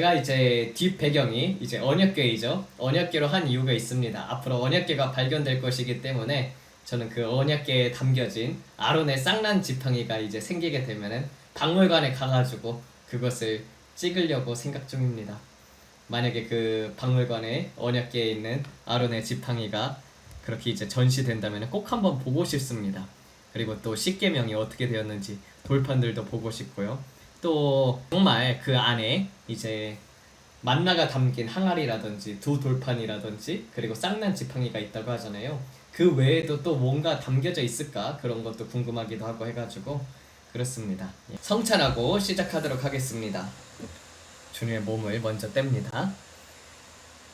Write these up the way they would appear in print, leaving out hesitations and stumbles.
제가 이제 뒷 배경이 이제 언약궤이죠. 언약궤로 한 이유가 있습니다. 앞으로 언약궤가 발견될 것이기 때문에 저는 그 언약궤에 담겨진 아론의 쌍난 지팡이가 이제 생기게 되면은 박물관에 가가지고 그것을 찍으려고 생각 중입니다. 만약에 그 박물관에 언약궤에 있는 아론의 지팡이가 그렇게 이제 전시된다면 꼭 한번 보고 싶습니다. 그리고 또 십계명이 어떻게 되었는지 돌판들도 보고 싶고요. 또 정말 그 안에 이제 만나가 담긴 항아리라든지 두 돌판이라든지 그리고 쌍난 지팡이가 있다고 하잖아요. 그 외에도 또 뭔가 담겨져 있을까 그런 것도 궁금하기도 하고 해가지고 그렇습니다. 성찬하고 시작하도록 하겠습니다. 주님의 몸을 먼저 뗍니다.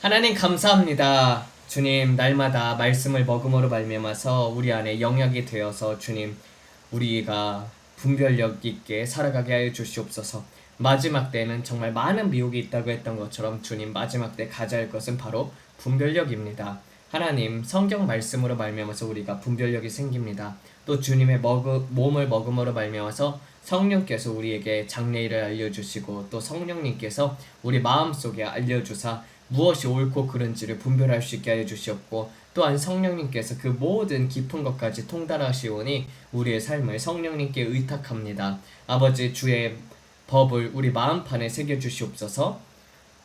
하나님 감사합니다. 주님 날마다 말씀을 먹음으로 말미암아서 우리 안에 영역이 되어서 주님 우리가 분별력 있게 살아가게 하여 주시옵소서. 마지막 때는 정말 많은 미혹이 있다고 했던 것처럼 주님 마지막 때 가져야 할 것은 바로 분별력입니다. 하나님 성경 말씀으로 말미암아서 우리가 분별력이 생깁니다. 또 주님의 몸을 먹음으로 말미암아서 성령께서 우리에게 장래일을 알려주시고 또 성령님께서 우리 마음속에 알려주사 무엇이 옳고 그른지를 분별할 수 있게 하여 주시옵고 또한 성령님께서 그 모든 깊은 것까지 통달하시오니 우리의 삶을 성령님께 의탁합니다. 아버지 주의 법을 우리 마음판에 새겨주시옵소서.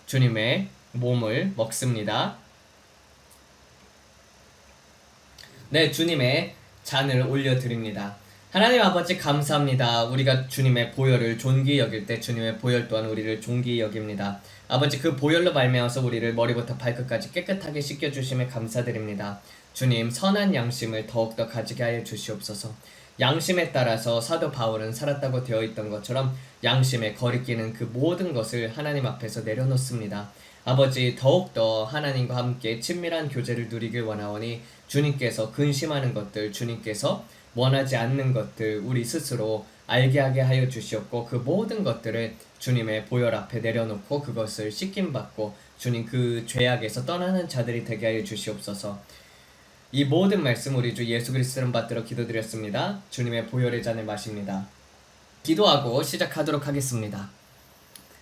주님의 몸을 먹습니다. 네, 주님의 잔을 올려드립니다. 하나님 아버지 감사합니다. 우리가 주님의 보혈을 존귀히 여길 때 주님의 보혈 또한 우리를 존귀히 여깁니다. 아버지 그 보혈로 말미암아서 우리를 머리부터 발끝까지 깨끗하게 씻겨주심에 감사드립니다. 주님 선한 양심을 더욱더 가지게 하여 주시옵소서. 양심에 따라서 사도 바울은 살았다고 되어 있던 것처럼 양심에 거리끼는 그 모든 것을 하나님 앞에서 내려놓습니다. 아버지 더욱더 하나님과 함께 친밀한 교제를 누리길 원하오니 주님께서 근심하는 것들, 주님께서 원하지 않는 것들 우리 스스로 알게 하게 하여 주시옵고 그 모든 것들을 주님의 보혈 앞에 내려놓고 그것을 씻김받고 주님 그 죄악에서 떠나는 자들이 되게 하여 주시옵소서. 이 모든 말씀 우리 주 예수 그리스도를 받들어 기도드렸습니다. 주님의 보혈의 잔을 마십니다. 기도하고 시작하도록 하겠습니다.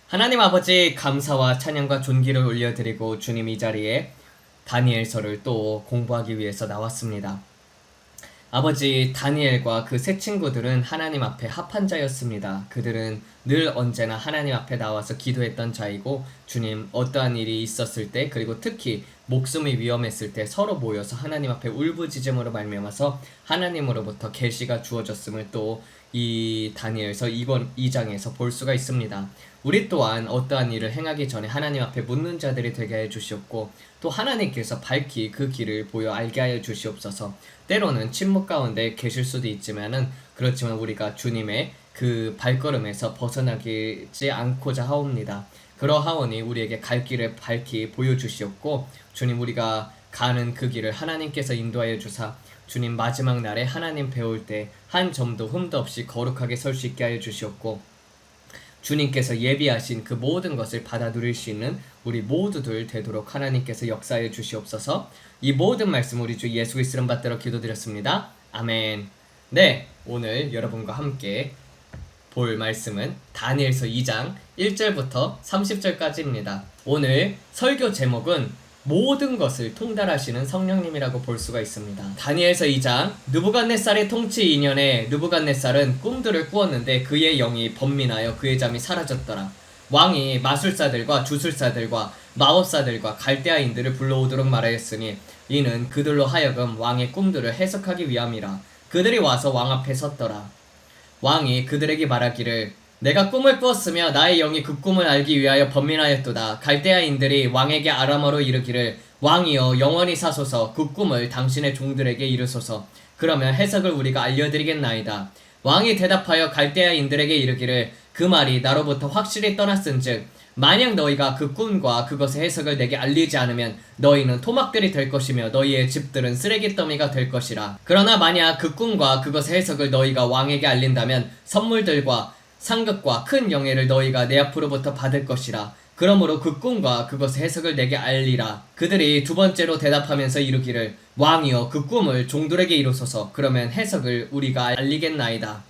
하나님 아버지 감사와 찬양과 존귀를 올려드리고 주님 이 자리에 다니엘서를 또 공부하기 위해서 나왔습니다. 아버지 다니엘과 그 세 친구들은 하나님 앞에 합한 자였습니다. 그들은 늘 언제나 하나님 앞에 나와서 기도했던 자이고 주님 어떠한 일이 있었을 때 그리고 특히 목숨이 위험했을 때 서로 모여서 하나님 앞에 울부짖음으로 말미암아서 하나님으로부터 계시가 주어졌음을 또 이 다니엘서 2장에서 볼 수가 있습니다. 우리 또한 어떠한 일을 행하기 전에 하나님 앞에 묻는 자들이 되게 해 주시옵고 또 하나님께서 밝히 그 길을 보여 알게 하여 주시옵소서. 때로는 침묵 가운데 계실 수도 있지만은 그렇지만 우리가 주님의 그 발걸음에서 벗어나지 않고자 하옵니다. 그러하오니 우리에게 갈 길을 밝히 보여주시옵고 주님 우리가 가는 그 길을 하나님께서 인도하여 주사 주님 마지막 날에 하나님 배울 때 한 점도 흠도 없이 거룩하게 설 수 있게 하여 주시옵고 주님께서 예비하신 그 모든 것을 받아 누릴 수 있는 우리 모두들 되도록 하나님께서 역사해 주시옵소서. 이 모든 말씀 우리 주 예수 그리스도를 받들어 기도드렸습니다. 아멘. 네, 오늘 여러분과 함께 볼 말씀은 다니엘서 2장 1절부터 30절까지입니다. 오늘 설교 제목은 모든 것을 통달하시는 성령님이라고 볼 수가 있습니다. 다니엘서 2장 느부갓네살의 통치 2년에 느부갓네살은 꿈들을 꾸었는데 그의 영이 번민하여 그의 잠이 사라졌더라. 왕이 마술사들과 주술사들과 마법사들과 갈대아인들을 불러오도록 말하였으니 이는 그들로 하여금 왕의 꿈들을 해석하기 위함이라. 그들이 와서 왕 앞에 섰더라. 왕이 그들에게 말하기를 내가 꿈을 꾸었으며 나의 영이 그 꿈을 알기 위하여 번민하였도다. 갈대아인들이 왕에게 아람어로 이르기를 왕이여 영원히 사소서 그 꿈을 당신의 종들에게 이르소서. 그러면 해석을 우리가 알려드리겠나이다. 왕이 대답하여 갈대아인들에게 이르기를 그 말이 나로부터 확실히 떠났은즉 만약 너희가 그 꿈과 그것의 해석을 내게 알리지 않으면 너희는 토막들이 될 것이며 너희의 집들은 쓰레기 더미가 될 것이라. 그러나 만약 그 꿈과 그것의 해석을 너희가 왕에게 알린다면 선물들과 상급과 큰 영예를 너희가 내 앞으로부터 받을 것이라. 그러므로 그 꿈과 그것의 해석을 내게 알리라. 그들이 두 번째로 대답하면서 이르기를 왕이여 그 꿈을 종들에게 이루소서. 그러면 해석을 우리가 알리겠나이다.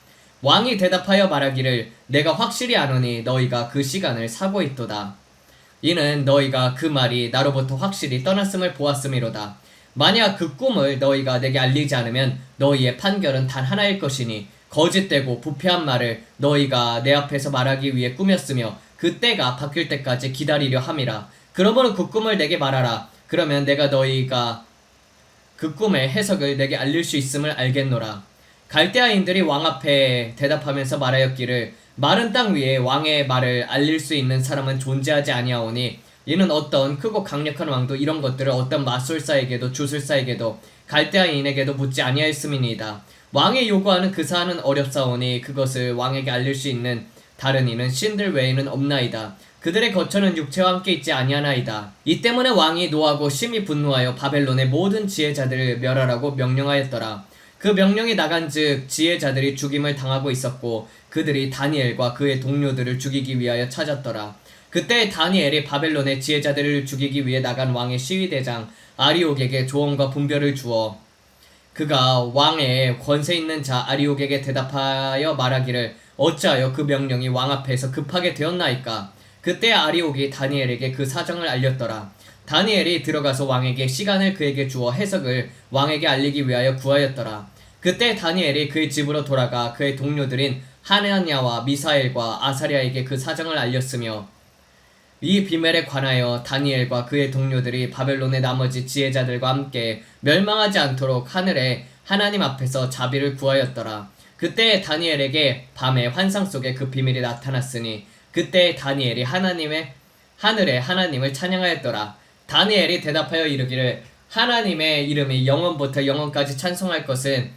왕이 대답하여 말하기를 내가 확실히 아노니 너희가 그 시간을 사고 있도다. 이는 너희가 그 말이 나로부터 확실히 떠났음을 보았음이로다. 만약 그 꿈을 너희가 내게 알리지 않으면 너희의 판결은 단 하나일 것이니 거짓되고 부패한 말을 너희가 내 앞에서 말하기 위해 꾸몄으며 그 때가 바뀔 때까지 기다리려 함이라. 그러므로 그 꿈을 내게 말하라. 그러면 내가 너희가 그 꿈의 해석을 내게 알릴 수 있음을 알겠노라. 갈대아인들이 왕 앞에 대답하면서 말하였기를 마른 땅 위에 왕의 말을 알릴 수 있는 사람은 존재하지 아니하오니 이는 어떤 크고 강력한 왕도 이런 것들을 어떤 마술사에게도 주술사에게도 갈대아인에게도 묻지 아니하였음이니이다. 왕이 요구하는 그 사안은 어렵사오니 그것을 왕에게 알릴 수 있는 다른 이는 신들 외에는 없나이다. 그들의 거처는 육체와 함께 있지 아니하나이다. 이 때문에 왕이 노하고 심히 분노하여 바벨론의 모든 지혜자들을 멸하라고 명령하였더라. 그 명령이 나간즉 지혜자들이 죽임을 당하고 있었고 그들이 다니엘과 그의 동료들을 죽이기 위하여 찾았더라. 그때 다니엘이 바벨론의 지혜자들을 죽이기 위해 나간 왕의 시위대장 아리옥에게 조언과 분별을 주어 그가 왕의 권세 있는 자 아리옥에게 대답하여 말하기를 어찌하여 그 명령이 왕 앞에서 급하게 되었나이까. 그때 아리옥이 다니엘에게 그 사정을 알렸더라. 다니엘이 들어가서 왕에게 시간을 그에게 주어 해석을 왕에게 알리기 위하여 구하였더라. 그때 다니엘이 그의 집으로 돌아가 그의 동료들인 하나냐와 미사엘과 아사랴에게 그 사정을 알렸으며 이 비밀에 관하여 다니엘과 그의 동료들이 바벨론의 나머지 지혜자들과 함께 멸망하지 않도록 하늘에 하나님 앞에서 자비를 구하였더라. 그때 다니엘에게 밤에 환상 속에 그 비밀이 나타났으니 그때 다니엘이 하늘에 하나님을 찬양하였더라. 다니엘이 대답하여 이르기를 하나님의 이름이 영원부터 영원까지 찬송할 것은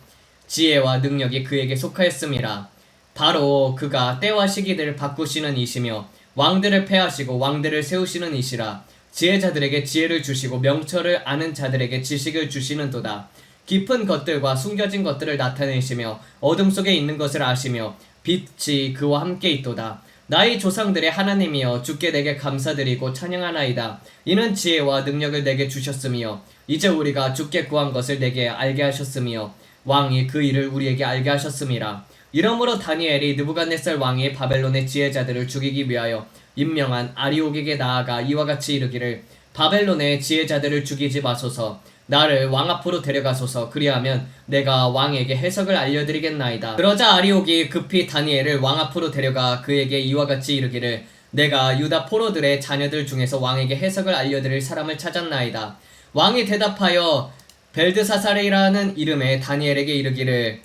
지혜와 능력이 그에게 속하였음이라. 바로 그가 때와 시기들을 바꾸시는 이시며 왕들을 패하시고 왕들을 세우시는 이시라. 지혜자들에게 지혜를 주시고 명철을 아는 자들에게 지식을 주시는도다. 깊은 것들과 숨겨진 것들을 나타내시며 어둠 속에 있는 것을 아시며 빛이 그와 함께 있도다. 나의 조상들의 하나님이여 주께 내게 감사드리고 찬양하나이다. 이는 지혜와 능력을 내게 주셨으며 이제 우리가 주께 구한 것을 내게 알게 하셨으며 왕이 그 일을 우리에게 알게 하셨음이라. 이러므로 다니엘이 느부갓네살 왕이 바벨론의 지혜자들을 죽이기 위하여 임명한 아리옥에게 나아가 이와 같이 이르기를 바벨론의 지혜자들을 죽이지 마소서. 나를 왕 앞으로 데려가소서. 그리하면 내가 왕에게 해석을 알려드리겠나이다. 그러자 아리옥이 급히 다니엘을 왕 앞으로 데려가 그에게 이와 같이 이르기를 내가 유다 포로들의 자녀들 중에서 왕에게 해석을 알려드릴 사람을 찾았나이다. 왕이 대답하여 벨드사살이라는 이름의 다니엘에게 이르기를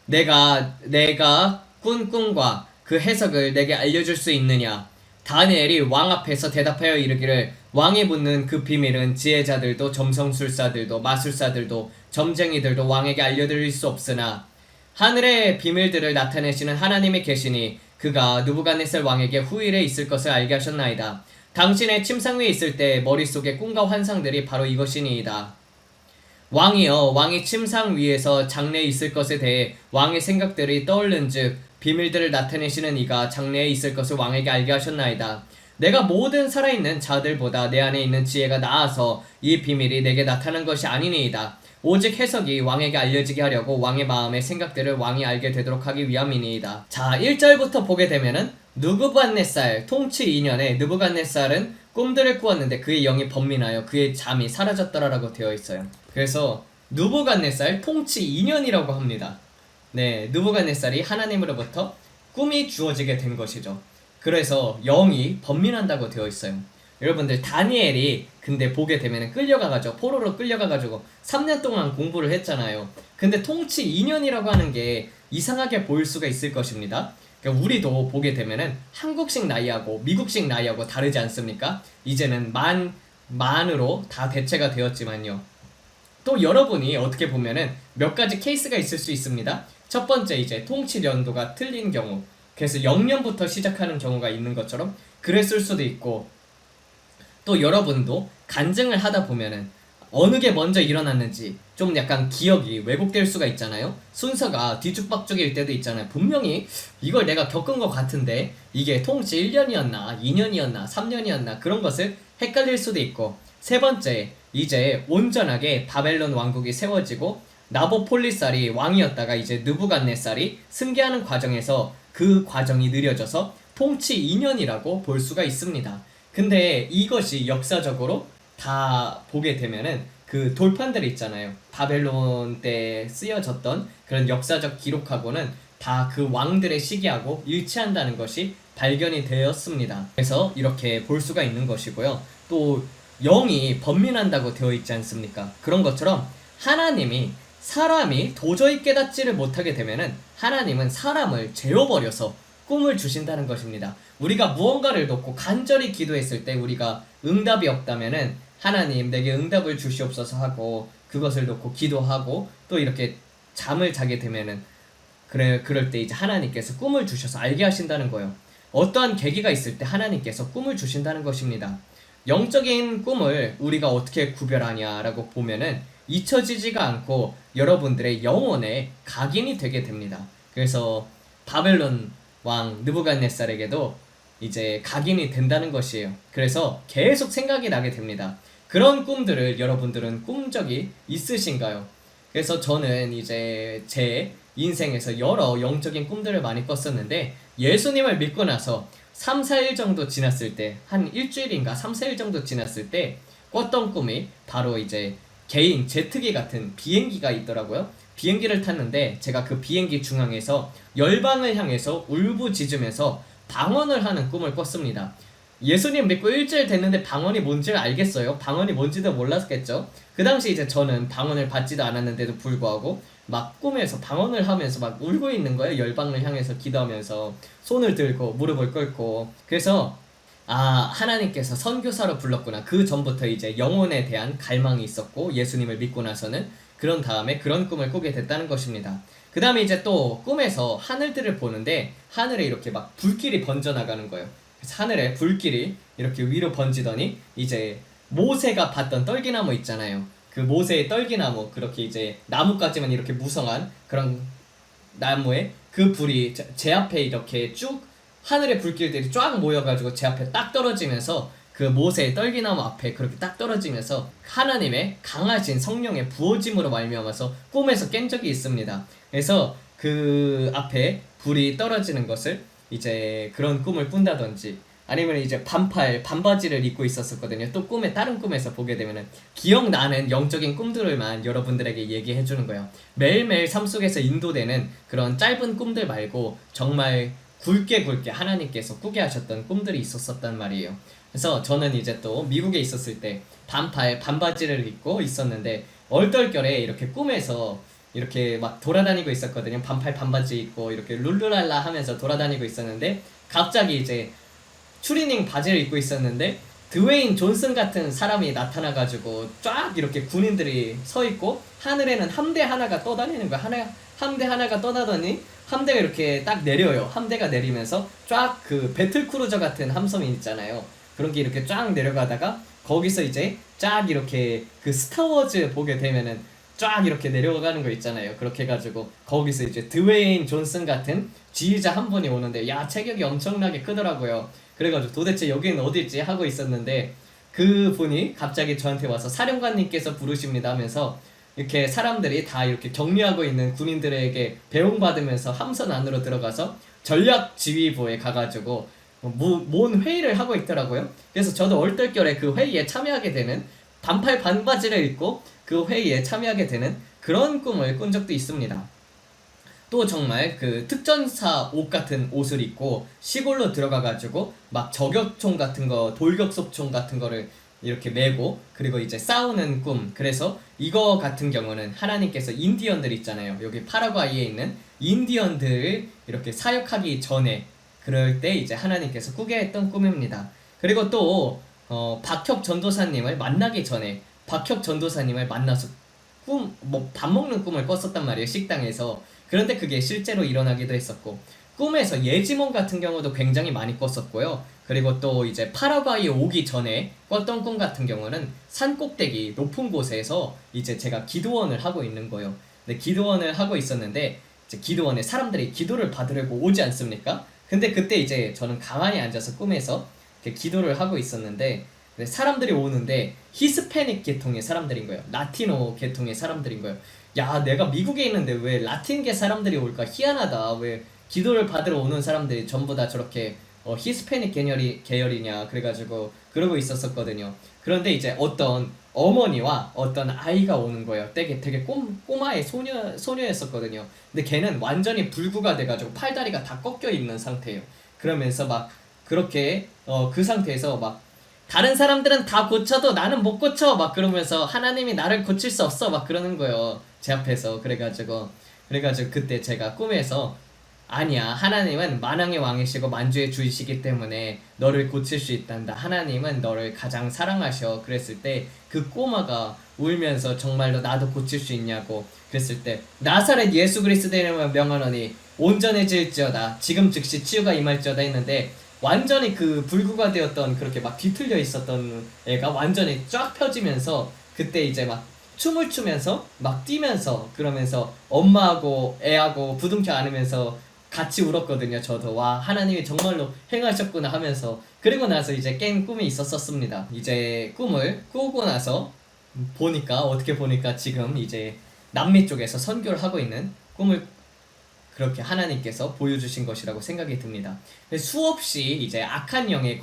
내가 꾼 꿈과 그 해석을 내게 알려줄 수 있느냐. 다니엘이 왕 앞에서 대답하여 이르기를 왕이 묻는 그 비밀은 지혜자들도 점성술사들도 마술사들도 점쟁이들도 왕에게 알려드릴 수 없으나 하늘의 비밀들을 나타내시는 하나님이 계시니 그가 느부갓네살 왕에게 후일에 있을 것을 알게 하셨나이다. 당신의 침상 위에 있을 때 머릿속의 꿈과 환상들이 바로 이것이니이다. 왕이여 왕이 침상 위에서 장래에 있을 것에 대해 왕의 생각들이 떠오른즉 비밀들을 나타내시는 이가 장래에 있을 것을 왕에게 알게 하셨나이다. 내가 모든 살아있는 자들보다 내 안에 있는 지혜가 나아서 이 비밀이 내게 나타난 것이 아니니이다. 오직 해석이 왕에게 알려지게 하려고 왕의 마음의 생각들을 왕이 알게 되도록 하기 위함이니이다. 자, 1절부터 보게 되면은 느부갓네살 통치 2년에 느부갓네살은 꿈들을 꾸었는데 그의 영이 번민하여 그의 잠이 사라졌더라라고 되어 있어요. 그래서 느부갓네살 통치 2년이라고 합니다. 네, 느부갓네살이 하나님으로부터 꿈이 주어지게 된 것이죠. 그래서 영이 번민한다고 되어 있어요. 여러분들 다니엘이 근데 보게 되면 끌려가가지고 포로로 끌려가가지고 3년 동안 공부를 했잖아요. 근데 통치 2년이라고 하는 게 이상하게 보일 수가 있을 것입니다. 그러니까 우리도 보게 되면은 한국식 나이하고 미국식 나이하고 다르지 않습니까? 이제는 만으로 다 대체가 되었지만요. 또 여러분이 어떻게 보면은 몇 가지 케이스가 있을 수 있습니다. 첫 번째 이제 통치 연도가 틀린 경우, 그래서 0년부터 시작하는 경우가 있는 것처럼 그랬을 수도 있고, 또 여러분도 간증을 하다 보면은 어느 게 먼저 일어났는지 좀 약간 기억이 왜곡될 수가 있잖아요. 순서가 뒤죽박죽일 때도 있잖아요. 분명히 이걸 내가 겪은 것 같은데 이게 통치 1년이었나 2년이었나 3년이었나 그런 것을 헷갈릴 수도 있고, 세 번째 이제 온전하게 바벨론 왕국이 세워지고 나보폴리살이 왕이었다가 이제 느부갓네살이 승계하는 과정에서 그 과정이 느려져서 통치 2년이라고 볼 수가 있습니다. 근데 이것이 역사적으로 다 보게 되면은 그 돌판들이 있잖아요. 바벨론 때 쓰여졌던 그런 역사적 기록하고는 다 그 왕들의 시기하고 일치한다는 것이 발견이 되었습니다. 그래서 이렇게 볼 수가 있는 것이고요. 또 영이 번민한다고 되어 있지 않습니까? 그런 것처럼 하나님이 사람이 도저히 깨닫지를 못하게 되면은 하나님은 사람을 재워버려서 꿈을 주신다는 것입니다. 우리가 무언가를 놓고 간절히 기도했을 때 우리가 응답이 없다면은 하나님 내게 응답을 주시옵소서 하고 그것을 놓고 기도하고 또 이렇게 잠을 자게 되면은 그럴 때 이제 하나님께서 꿈을 주셔서 알게 하신다는 거예요. 어떠한 계기가 있을 때 하나님께서 꿈을 주신다는 것입니다. 영적인 꿈을 우리가 어떻게 구별하냐라고 보면은 잊혀지지가 않고 여러분들의 영혼에 각인이 되게 됩니다. 그래서 바벨론 왕 느부갓네살에게도 이제 각인이 된다는 것이에요. 그래서 계속 생각이 나게 됩니다. 그런 꿈들을 여러분들은 꾼 적이 있으신가요? 그래서 저는 이제 제 인생에서 여러 영적인 꿈들을 많이 꿨었는데 예수님을 믿고 나서 3, 4일 정도 지났을 때, 한 일주일인가 3, 4일 정도 지났을 때 꿨던 꿈이 바로 이제 개인 제트기 같은 비행기가 있더라고요. 비행기를 탔는데 제가 그 비행기 중앙에서 열방을 향해서 울부짖으면서 방언을 하는 꿈을 꿨습니다. 예수님 믿고 일주일 됐는데 방언이 뭔지를 알겠어요? 방언이 뭔지도 몰랐겠죠? 그 당시 이제 저는 방언을 받지도 않았는데도 불구하고 막 꿈에서 방언을 하면서 막 울고 있는 거예요. 열방을 향해서 기도하면서 손을 들고 무릎을 꿇고. 그래서 하나님께서 선교사로 불렀구나. 그 전부터 이제 영혼에 대한 갈망이 있었고 예수님을 믿고 나서는 그런 다음에 그런 꿈을 꾸게 됐다는 것입니다. 그 다음에 이제 또 꿈에서 하늘들을 보는데 하늘에 이렇게 막 불길이 번져나가는 거예요. 그래서 하늘에 불길이 이렇게 위로 번지더니 이제 모세가 봤던 떨기나무 있잖아요. 그 모세의 떨기나무, 그렇게 이제 나무까지만 이렇게 무성한 그런 나무에 그 불이 제 앞에 이렇게 쭉 하늘의 불길들이 쫙 모여가지고 제 앞에 딱 떨어지면서 그 모세의 떨기나무 앞에 그렇게 딱 떨어지면서 하나님의 강하신 성령의 부어짐으로 말미암아서 꿈에서 깬 적이 있습니다. 그래서 그 앞에 불이 떨어지는 것을 이제 그런 꿈을 꾼다든지 아니면 이제 반바지를 입고 있었거든요. 또 다른 꿈에서 보게 되면은 기억나는 영적인 꿈들만 여러분들에게 얘기해 주는 거예요. 매일매일 삶 속에서 인도되는 그런 짧은 꿈들 말고 정말 굵게 하나님께서 꾸게 하셨던 꿈들이 있었단 말이에요. 그래서 저는 이제 또 미국에 있었을 때 반바지를 입고 있었는데 얼떨결에 이렇게 꿈에서 이렇게 막 돌아다니고 있었거든요. 반바지 입고 이렇게 룰루랄라 하면서 돌아다니고 있었는데 갑자기 이제 추리닝 바지를 입고 있었는데 드웨인 존슨 같은 사람이 나타나가지고 쫙 이렇게 군인들이 서 있고 하늘에는 함대 하나가 떠다니는 거야. 함대 하나가 떠나더니 함대가 이렇게 딱 내려요. 함대가 내리면서 쫙 그 배틀크루저 같은 함선이 있잖아요. 그런 게 이렇게 쫙 내려가다가 거기서 이제 쫙 이렇게 그 스타워즈 보게 되면은 쫙 이렇게 내려가는 거 있잖아요. 그렇게 해가지고 거기서 이제 드웨인 존슨 같은 지휘자 한 분이 오는데 야 체격이 엄청나게 크더라고요. 그래가지고 도대체 여기는 어디지 하고 있었는데 그 분이 갑자기 저한테 와서 사령관님께서 부르십니다 하면서 이렇게 사람들이 다 이렇게 격리하고 있는 군인들에게 배웅받으면서 함선 안으로 들어가서 전략지휘부에 가가지고 뭔 회의를 하고 있더라고요. 그래서 저도 얼떨결에 그 회의에 참여하게 되는 반바지를 입고 그 회의에 참여하게 되는 그런 꿈을 꾼 적도 있습니다. 또 정말 그 특전사 옷 같은 옷을 입고 시골로 들어가가지고 막 저격총 같은 거, 돌격sob총 같은 거를 이렇게 메고 그리고 이제 싸우는 꿈. 그래서 이거 같은 경우는 하나님께서 인디언들 있잖아요. 여기 파라과이에 있는 인디언들을 이렇게 사역하기 전에 그럴 때 이제 하나님께서 꾸게 했던 꿈입니다. 그리고 또 박혁 전도사님을 만나기 전에 박혁 전도사님을 만나서 밥 먹는 꿈을 꿨었단 말이에요. 식당에서. 그런데 그게 실제로 일어나기도 했었고 꿈에서 예지몽 같은 경우도 굉장히 많이 꿨었고요. 그리고 또 이제 파라과이에 오기 전에 꿨던 꿈 같은 경우는 산 꼭대기 높은 곳에서 이제 제가 기도원을 하고 있는 거예요. 근데 기도원을 하고 있었는데 이제 기도원에 사람들이 기도를 받으려고 오지 않습니까? 근데 그때 이제 저는 가만히 앉아서 꿈에서 이렇게 기도를 하고 있었는데 사람들이 오는데 히스패닉 계통의 사람들인 거예요. 라티노 계통의 사람들인 거예요. 야, 내가 미국에 있는데 왜 라틴계 사람들이 올까? 희한하다. 왜 기도를 받으러 오는 사람들이 전부 다 저렇게 히스패닉 계열이냐 그래가지고 그러고 있었었거든요. 그런데 이제 어떤 어머니와 어떤 아이가 오는 거예요. 되게 꼬마의 소녀였었거든요. 근데 걔는 완전히 불구가 돼가지고 팔다리가 다 꺾여 있는 상태예요. 그러면서 막 그렇게 그 상태에서 막 다른 사람들은 다 고쳐도 나는 못 고쳐 막 그러면서 하나님이 나를 고칠 수 없어 막 그러는 거예요. 제 앞에서. 그래가지고 그때 제가 꿈에서 아니야, 하나님은 만왕의 왕이시고 만주의 주이시기 때문에 너를 고칠 수 있단다. 하나님은 너를 가장 사랑하셔. 그랬을 때 그 꼬마가 울면서 정말로 나도 고칠 수 있냐고 그랬을 때 나사렛 예수 그리스도의 이름으로 명하노니 온전해질지어다. 지금 즉시 치유가 임할지어다 했는데 완전히 그 불구가 되었던 그렇게 막 뒤틀려 있었던 애가 완전히 쫙 펴지면서 그때 이제 막 춤을 추면서 막 뛰면서 그러면서 엄마하고 애하고 부둥켜 안으면서 같이 울었거든요. 저도 와 하나님이 정말로 행하셨구나 하면서. 그리고 나서 이제 깬 꿈이 있었습니다. 이제 꿈을 꾸고 나서 어떻게 보니까 지금 이제 남미 쪽에서 선교를 하고 있는 꿈을 그렇게 하나님께서 보여주신 것이라고 생각이 듭니다. 수없이 이제 악한 영에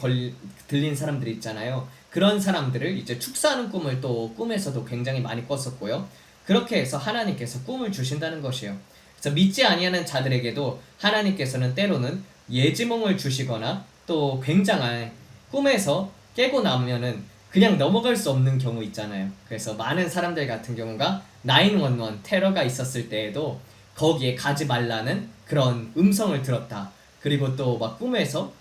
들린 사람들이 있잖아요. 그런 사람들을 이제 축사하는 꿈을 또 꿈에서도 굉장히 많이 꿨었고요. 그렇게 해서 하나님께서 꿈을 주신다는 것이에요. 그래서 믿지 아니하는 자들에게도 하나님께서는 때로는 예지몽을 주시거나 또 굉장한 꿈에서 깨고 나면은 그냥 넘어갈 수 없는 경우 있잖아요. 그래서 많은 사람들 같은 경우가 911 테러가 있었을 때에도 거기에 가지 말라는 그런 음성을 들었다. 그리고 또 막 꿈에서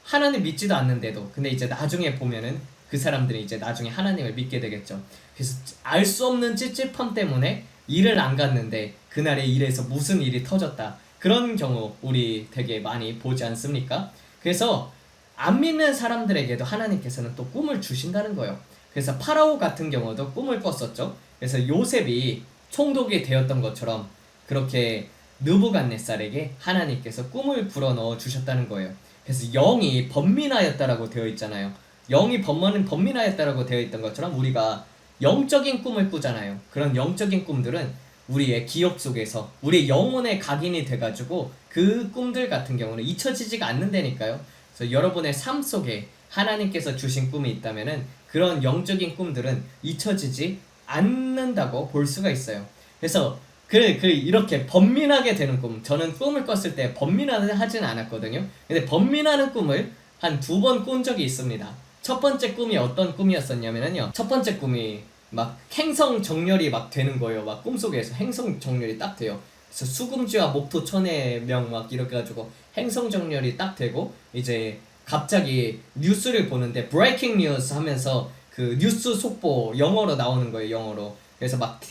하나님 믿지도 않는데도 근데 이제 나중에 보면은 그 사람들이 이제 나중에 하나님을 믿게 되겠죠. 그래서 알 수 없는 찝찝함 때문에 일을 안 갔는데 그날의 일에서 무슨 일이 터졌다. 그런 경우 우리 되게 많이 보지 않습니까? 그래서 안 믿는 사람들에게도 하나님께서는 또 꿈을 주신다는 거예요. 그래서 파라오 같은 경우도 꿈을 꿨었죠. 그래서 요셉이 총독이 되었던 것처럼 그렇게 느부갓네살에게 하나님께서 꿈을 불어넣어 주셨다는 거예요. 그래서 영이 번민하였다라고 되어 있잖아요. 영이 번민하였다라고 되어 있던 것처럼 우리가 영적인 꿈을 꾸잖아요. 그런 영적인 꿈들은 우리의 기억 속에서 우리의 영혼에 각인이 돼가지고 그 꿈들 같은 경우는 잊혀지지가 않는다니까요. 그래서 여러분의 삶 속에 하나님께서 주신 꿈이 있다면은 그런 영적인 꿈들은 잊혀지지 않는다고 볼 수가 있어요. 그래서 이렇게 번민하게 되는 꿈. 저는 꿈을 꿨을 때 번민하진 않았거든요. 근데 번민하는 꿈을 한 2번 꾼 적이 있습니다. 첫 번째 꿈이 어떤 꿈이었었냐면요. 첫 번째 꿈이 막 행성 정렬이 막 되는 거예요. 막 꿈속에서 행성 정렬이 딱 돼요. 그래서 수금지와 목토 천해명 막 이렇게 가지고 행성 정렬이 딱 되고 이제 갑자기 뉴스를 보는데 브레이킹 뉴스 하면서 그 뉴스 속보 영어로 나오는 거예요. 영어로. 그래서 막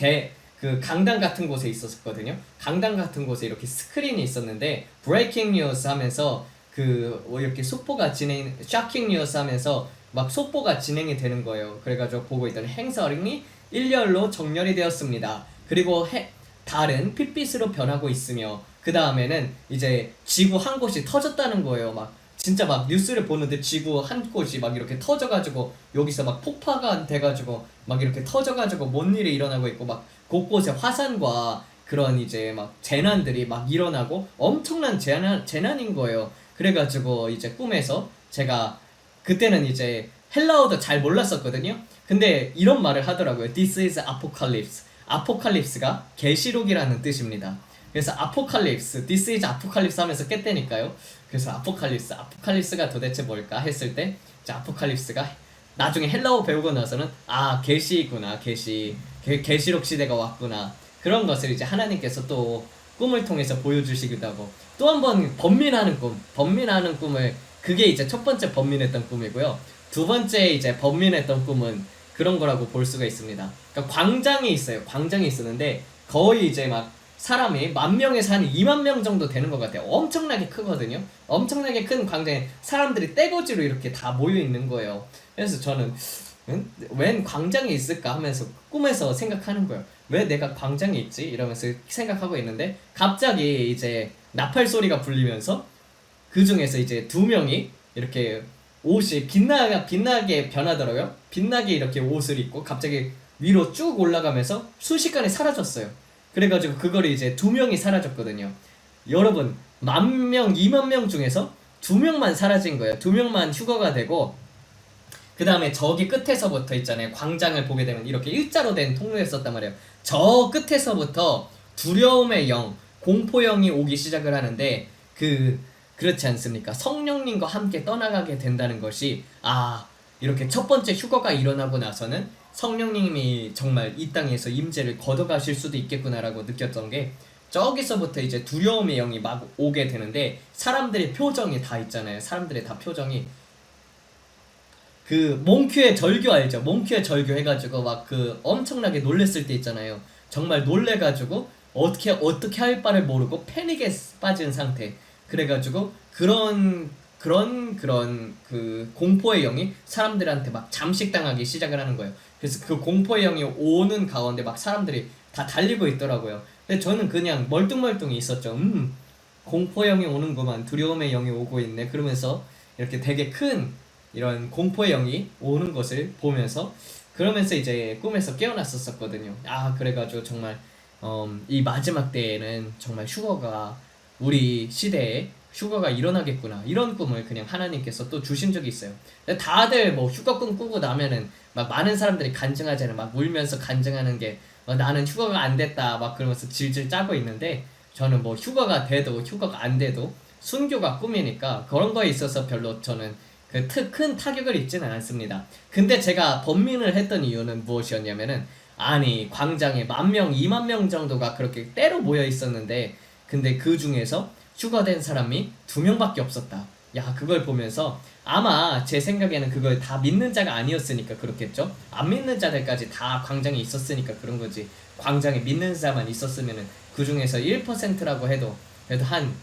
그 강당 같은 곳에 있었거든요. 강당 같은 곳에 이렇게 스크린이 있었는데 브레이킹 뉴스 하면서 이렇게 속보가 샤킹 뉴스 하면서 막 속보가 진행이 되는 거예요. 그래가지고 보고 있더니 행성이 일렬로 정렬이 되었습니다. 그리고 달은 핏빛으로 변하고 있으며 그 다음에는 이제 지구 한 곳이 터졌다는 거예요. 막 진짜 막 뉴스를 보는데 지구 한 곳이 막 이렇게 터져가지고 여기서 막 폭파가 돼가지고 막 이렇게 터져가지고 뭔 일이 일어나고 있고 막 곳곳에 화산과 그런 이제 막 재난들이 막 일어나고 엄청난 재난인 거예요. 그래가지고 이제 꿈에서 제가 그때는 이제 헬라어도 잘 몰랐었거든요. 근데 이런 말을 하더라고요. This is apocalypse. 아포칼립스가 계시록이라는 뜻입니다. 그래서 아포칼립스, This is apocalypse 하면서 깼다니까요. 그래서 아포칼립스가 도대체 뭘까 했을 때 아포칼립스가 나중에 헬라어 배우고 나서는 계시구나. 계시록 시대가 왔구나. 그런 것을 이제 하나님께서 또 꿈을 통해서 보여주시기도 하고 또 한 번 번민하는 꿈을 그게 이제 첫 번째 번민했던 꿈이고요. 두 번째 이제 번민했던 꿈은 그런 거라고 볼 수가 있습니다. 그러니까 광장이 있어요. 광장이 있었는데 거의 이제 막 사람이 10,000명에서 한 20,000명 정도 되는 것 같아요. 엄청나게 크거든요. 엄청나게 큰 광장에 사람들이 떼거지로 이렇게 다 모여 있는 거예요. 그래서 저는 웬 광장이 있을까 하면서 꿈에서 생각하는 거예요. 왜 내가 광장에 있지? 이러면서 생각하고 있는데 갑자기 이제 나팔 소리가 불리면서 그 중에서 이제 2명이 이렇게 옷이 빛나게 변하더라고요. 빛나게 이렇게 옷을 입고 갑자기 위로 쭉 올라가면서 순식간에 사라졌어요. 그래가지고 그거를 이제 2명이 사라졌거든요. 여러분 10,000명, 20,000명 중에서 두 명만 사라진 거예요. 두 명만 휴거가 되고 그 다음에 저기 끝에서부터 있잖아요. 광장을 보게 되면 이렇게 일자로 된 통로였었단 말이에요. 저 끝에서부터 두려움의 영, 공포영이 오기 시작을 하는데 그렇지 않습니까? 성령님과 함께 떠나가게 된다는 것이 이렇게 첫 번째 휴거가 일어나고 나서는 성령님이 정말 이 땅에서 임재를 거둬가실 수도 있겠구나라고 느꼈던 게 저기서부터 이제 두려움의 영이 막 오게 되는데 사람들의 표정이 다 있잖아요. 사람들의 다 표정이 그 몽큐의 절규 알죠? 몽큐의 절규 해가지고 막 그 엄청나게 놀랬을 때 있잖아요. 정말 놀래가지고 어떻게 할 바를 모르고 패닉에 빠진 상태. 그래가지고 그런 그 공포의 영이 사람들한테 막 잠식당하기 시작을 하는 거예요. 그래서 그 공포의 영이 오는 가운데 막 사람들이 다 달리고 있더라고요. 근데 저는 그냥 멀뚱멀뚱히 있었죠. 공포의 영이 오는구만. 두려움의 영이 오고 있네. 그러면서 이렇게 되게 큰 이런 공포의 영이 오는 것을 보면서 그러면서 이제 꿈에서 깨어났었거든요. 그래가지고 정말 이 마지막 때에는 정말 휴거가 우리 시대에 휴거가 일어나겠구나 이런 꿈을 그냥 하나님께서 또 주신 적이 있어요. 근데 다들 뭐 휴거 꿈 꾸고 나면은 막 많은 사람들이 간증하잖아요. 막 울면서 간증하는 게 나는 휴거가 안 됐다 막 그러면서 질질 짜고 있는데 저는 뭐 휴거가 돼도 휴거가 안 돼도 순교가 꿈이니까 그런 거에 있어서 별로 저는 큰 타격을 입지는 않습니다. 근데 제가 번민을 했던 이유는 무엇이었냐면은 아니 광장에 10,000명, 20,000명 정도가 그렇게 때로 모여 있었는데 근데 그 중에서 휴거된 사람이 2명밖에 없었다. 야, 그걸 보면서 아마 제 생각에는 그걸 다 믿는 자가 아니었으니까 그렇겠죠? 안 믿는 자들까지 다 광장에 있었으니까 그런 거지. 광장에 믿는 자만 있었으면은 그 중에서 1%라고 해도 그래도 한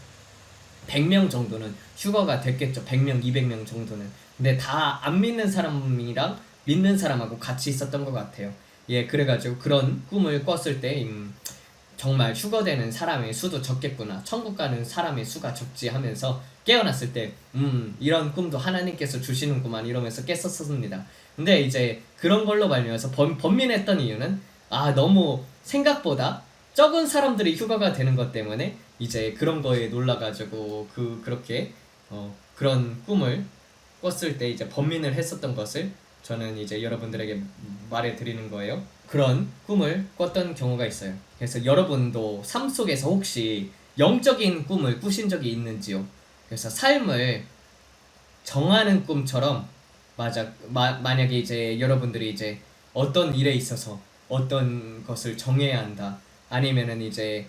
100명 정도는 휴거가 됐겠죠. 100명, 200명 정도는. 근데 다 안 믿는 사람이랑 믿는 사람하고 같이 있었던 것 같아요. 예, 그래가지고 그런 꿈을 꿨을 때 정말 휴거되는 사람의 수도 적겠구나. 천국 가는 사람의 수가 적지 하면서 깨어났을 때 이런 꿈도 하나님께서 주시는구만 이러면서 깼었습니다. 근데 이제 그런 걸로 말미암아서 번민했던 이유는 너무 생각보다 적은 사람들이 휴가가 되는 것 때문에 이제 그런 거에 놀라가지고 그렇게 그런 꿈을 꿨을 때 이제 번민을 했었던 것을 저는 이제 여러분들에게 말해드리는 거예요. 그런 꿈을 꿨던 경우가 있어요. 그래서 여러분도 삶 속에서 혹시 영적인 꿈을 꾸신 적이 있는지요? 그래서 삶을 정하는 꿈처럼 만약에 이제 여러분들이 이제 어떤 일에 있어서 어떤 것을 정해야 한다. 아니면은 이제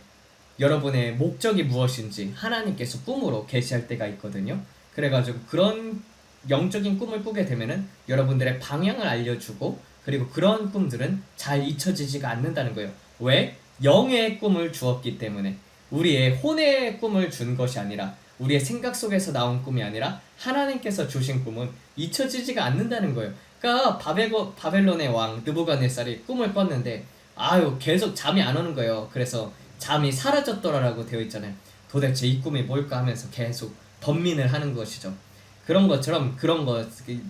여러분의 목적이 무엇인지 하나님께서 꿈으로 계시할 때가 있거든요. 그래가지고 그런 영적인 꿈을 꾸게 되면은 여러분들의 방향을 알려주고 그리고 그런 꿈들은 잘 잊혀지지가 않는다는 거예요. 왜? 영의 꿈을 주었기 때문에 우리의 혼의 꿈을 준 것이 아니라 우리의 생각 속에서 나온 꿈이 아니라 하나님께서 주신 꿈은 잊혀지지가 않는다는 거예요. 그러니까 바벨론의 왕 느부갓네살이 꿈을 꿨는데 계속 잠이 안 오는 거예요. 그래서 잠이 사라졌더라라고 되어 있잖아요. 도대체 이 꿈이 뭘까 하면서 계속 번민을 하는 것이죠. 그런 것처럼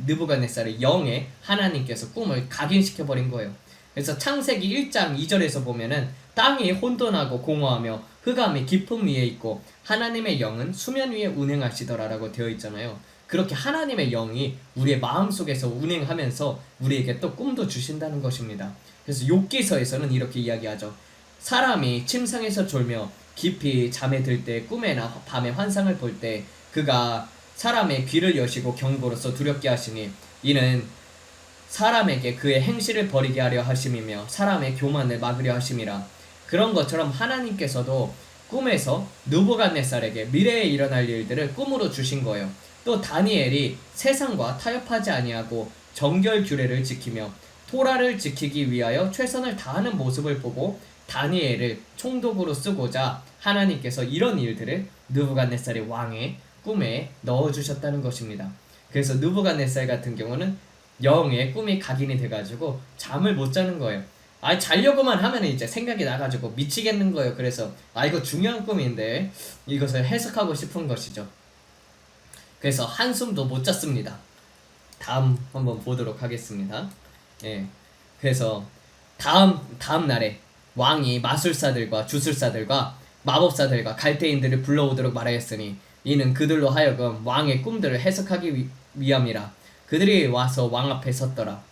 느부갓네살의 영에 하나님께서 꿈을 각인시켜 버린 거예요. 그래서 창세기 1장 2절에서 보면은 땅이 혼돈하고 공허하며 흑암이 깊음 위에 있고 하나님의 영은 수면 위에 운행하시더라라고 되어 있잖아요. 그렇게 하나님의 영이 우리의 마음속에서 운행하면서 우리에게 또 꿈도 주신다는 것입니다. 그래서 욥기서에서는 이렇게 이야기하죠. 사람이 침상에서 졸며 깊이 잠에 들 때 꿈에나 밤에 환상을 볼 때 그가 사람의 귀를 여시고 경고로서 두렵게 하시니 이는 사람에게 그의 행실을 버리게 하려 하심이며 사람의 교만을 막으려 하심이라. 그런 것처럼 하나님께서도 꿈에서 느부갓네살에게 미래에 일어날 일들을 꿈으로 주신 거예요. 또 다니엘이 세상과 타협하지 아니하고 정결 규례를 지키며 토라를 지키기 위하여 최선을 다하는 모습을 보고 다니엘을 총독으로 쓰고자 하나님께서 이런 일들을 느부갓네살의 왕의 꿈에 넣어주셨다는 것입니다. 그래서 느부갓네살 같은 경우는 영의 꿈이 각인이 돼가지고 잠을 못 자는 거예요. 자려고만 하면 이제 생각이 나가지고 미치겠는 거예요. 그래서 이거 중요한 꿈인데 이것을 해석하고 싶은 것이죠. 그래서 한숨도 못 잤습니다. 다음 한번 보도록 하겠습니다. 예. 그래서 다음 날에 왕이 마술사들과 주술사들과 마법사들과 갈대인들을 불러오도록 말하였으니 이는 그들로 하여금 왕의 꿈들을 해석하기 위함이라. 그들이 와서 왕 앞에 섰더라.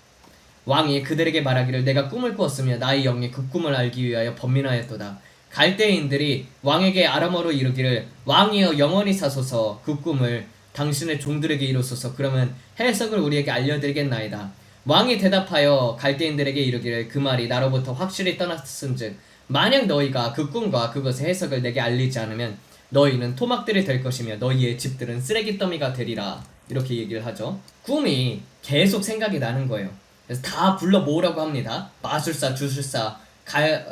왕이 그들에게 말하기를 내가 꿈을 꾸었으며 나의 영이 그 꿈을 알기 위하여 번민하였도다. 갈대인들이 왕에게 아람어로 이르기를 왕이여 영원히 사소서 그 꿈을 당신의 종들에게 이루소서. 그러면 해석을 우리에게 알려드리겠나이다. 왕이 대답하여 갈대인들에게 이르기를 그 말이 나로부터 확실히 떠났은즉 만약 너희가 그 꿈과 그것의 해석을 내게 알리지 않으면 너희는 토막들이 될 것이며 너희의 집들은 쓰레기 더미가 되리라. 이렇게 얘기를 하죠. 꿈이 계속 생각이 나는 거예요. 그래서 다 불러 모으라고 합니다. 마술사, 주술사,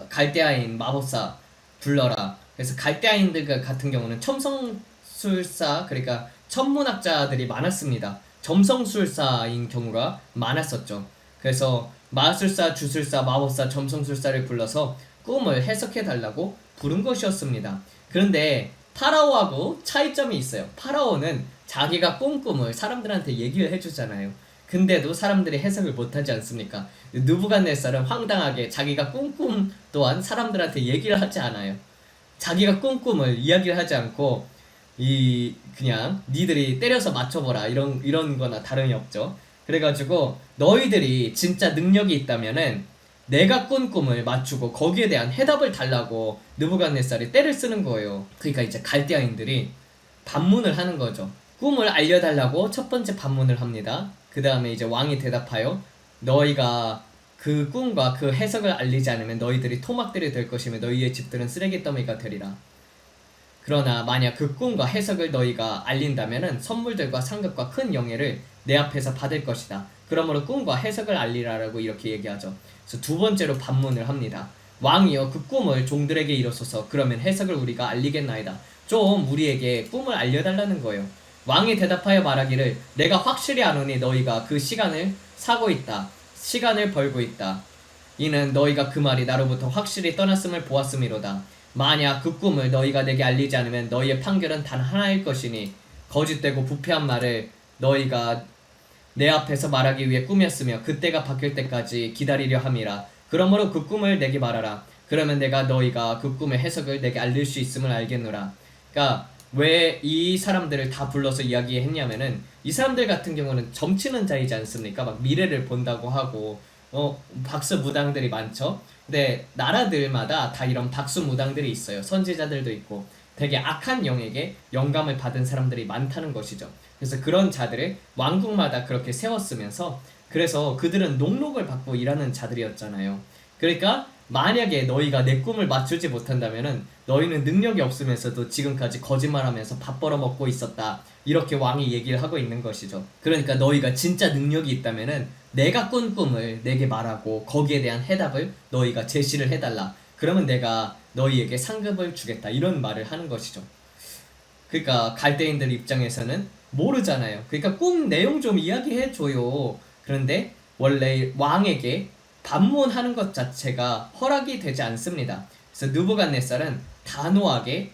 갈대아인, 마법사 불러라. 그래서 갈대아인들 같은 경우는 첨성술사, 그러니까 천문학자들이 많았습니다. 점성술사인 경우가 많았었죠. 그래서 마술사, 주술사, 마법사, 점성술사를 불러서 꿈을 해석해 달라고 부른 것이었습니다. 그런데 파라오하고 차이점이 있어요. 파라오는 자기가 꾼 꿈을 사람들한테 얘기를 해주잖아요. 근데도 사람들이 해석을 못하지 않습니까? 느부갓네살은 황당하게 자기가 꾼 꿈 또한 사람들한테 얘기를 하지 않아요. 자기가 꾼 꿈을 이야기를 하지 않고 그냥 니들이 때려서 맞춰보라 이런 거나 다름이 없죠. 그래가지고 너희들이 진짜 능력이 있다면은 내가 꾼 꿈을 맞추고 거기에 대한 해답을 달라고 느부갓네살이 떼를 쓰는 거예요. 그러니까 이제 갈대아인들이 반문을 하는 거죠. 꿈을 알려달라고 첫 번째 반문을 합니다. 그 다음에 이제 왕이 대답하여 너희가 그 꿈과 그 해석을 알리지 않으면 너희들이 토막들이 될 것이며 너희의 집들은 쓰레기 더미가 되리라. 그러나 만약 그 꿈과 해석을 너희가 알린다면 선물들과 상급과 큰 영예를 내 앞에서 받을 것이다. 그러므로 꿈과 해석을 알리라라고 이렇게 얘기하죠. 그래서 두 번째로 반문을 합니다. 왕이여 그 꿈을 종들에게 이루소서. 그러면 해석을 우리가 알리겠나이다. 좀 우리에게 꿈을 알려달라는 거예요. 왕이 대답하여 말하기를 내가 확실히 아노니 너희가 그 시간을 사고 있다. 시간을 벌고 있다. 이는 너희가 그 말이 나로부터 확실히 떠났음을 보았음이로다. 만약 그 꿈을 너희가 내게 알리지 않으면 너희의 판결은 단 하나일 것이니 거짓되고 부패한 말을 너희가 내 앞에서 말하기 위해 꿈이었으며 그때가 바뀔 때까지 기다리려 함이라. 그러므로 그 꿈을 내게 말하라. 그러면 내가 너희가 그 꿈의 해석을 내게 알릴 수 있음을 알겠노라. 그러니까 왜 이 사람들을 다 불러서 이야기했냐면은 이 사람들 같은 경우는 점치는 자이지 않습니까? 막 미래를 본다고 하고 박수무당들이 많죠. 근데 나라들마다 다 이런 박수무당들이 있어요. 선지자들도 있고 되게 악한 영에게 영감을 받은 사람들이 많다는 것이죠. 그래서 그런 자들을 왕국마다 그렇게 세웠으면서 그래서 그들은 녹록을 받고 일하는 자들이었잖아요. 그러니까 만약에 너희가 내 꿈을 맞추지 못한다면은 너희는 능력이 없으면서도 지금까지 거짓말하면서 밥 벌어먹고 있었다. 이렇게 왕이 얘기를 하고 있는 것이죠. 그러니까 너희가 진짜 능력이 있다면은 내가 꾼 꿈을 내게 말하고 거기에 대한 해답을 너희가 제시를 해달라. 그러면 내가 너희에게 상급을 주겠다. 이런 말을 하는 것이죠. 그러니까 갈대인들 입장에서는 모르잖아요. 그러니까 꿈 내용 좀 이야기해줘요. 그런데 원래 왕에게 반문하는 것 자체가 허락이 되지 않습니다. 그래서 느부갓네살은 단호하게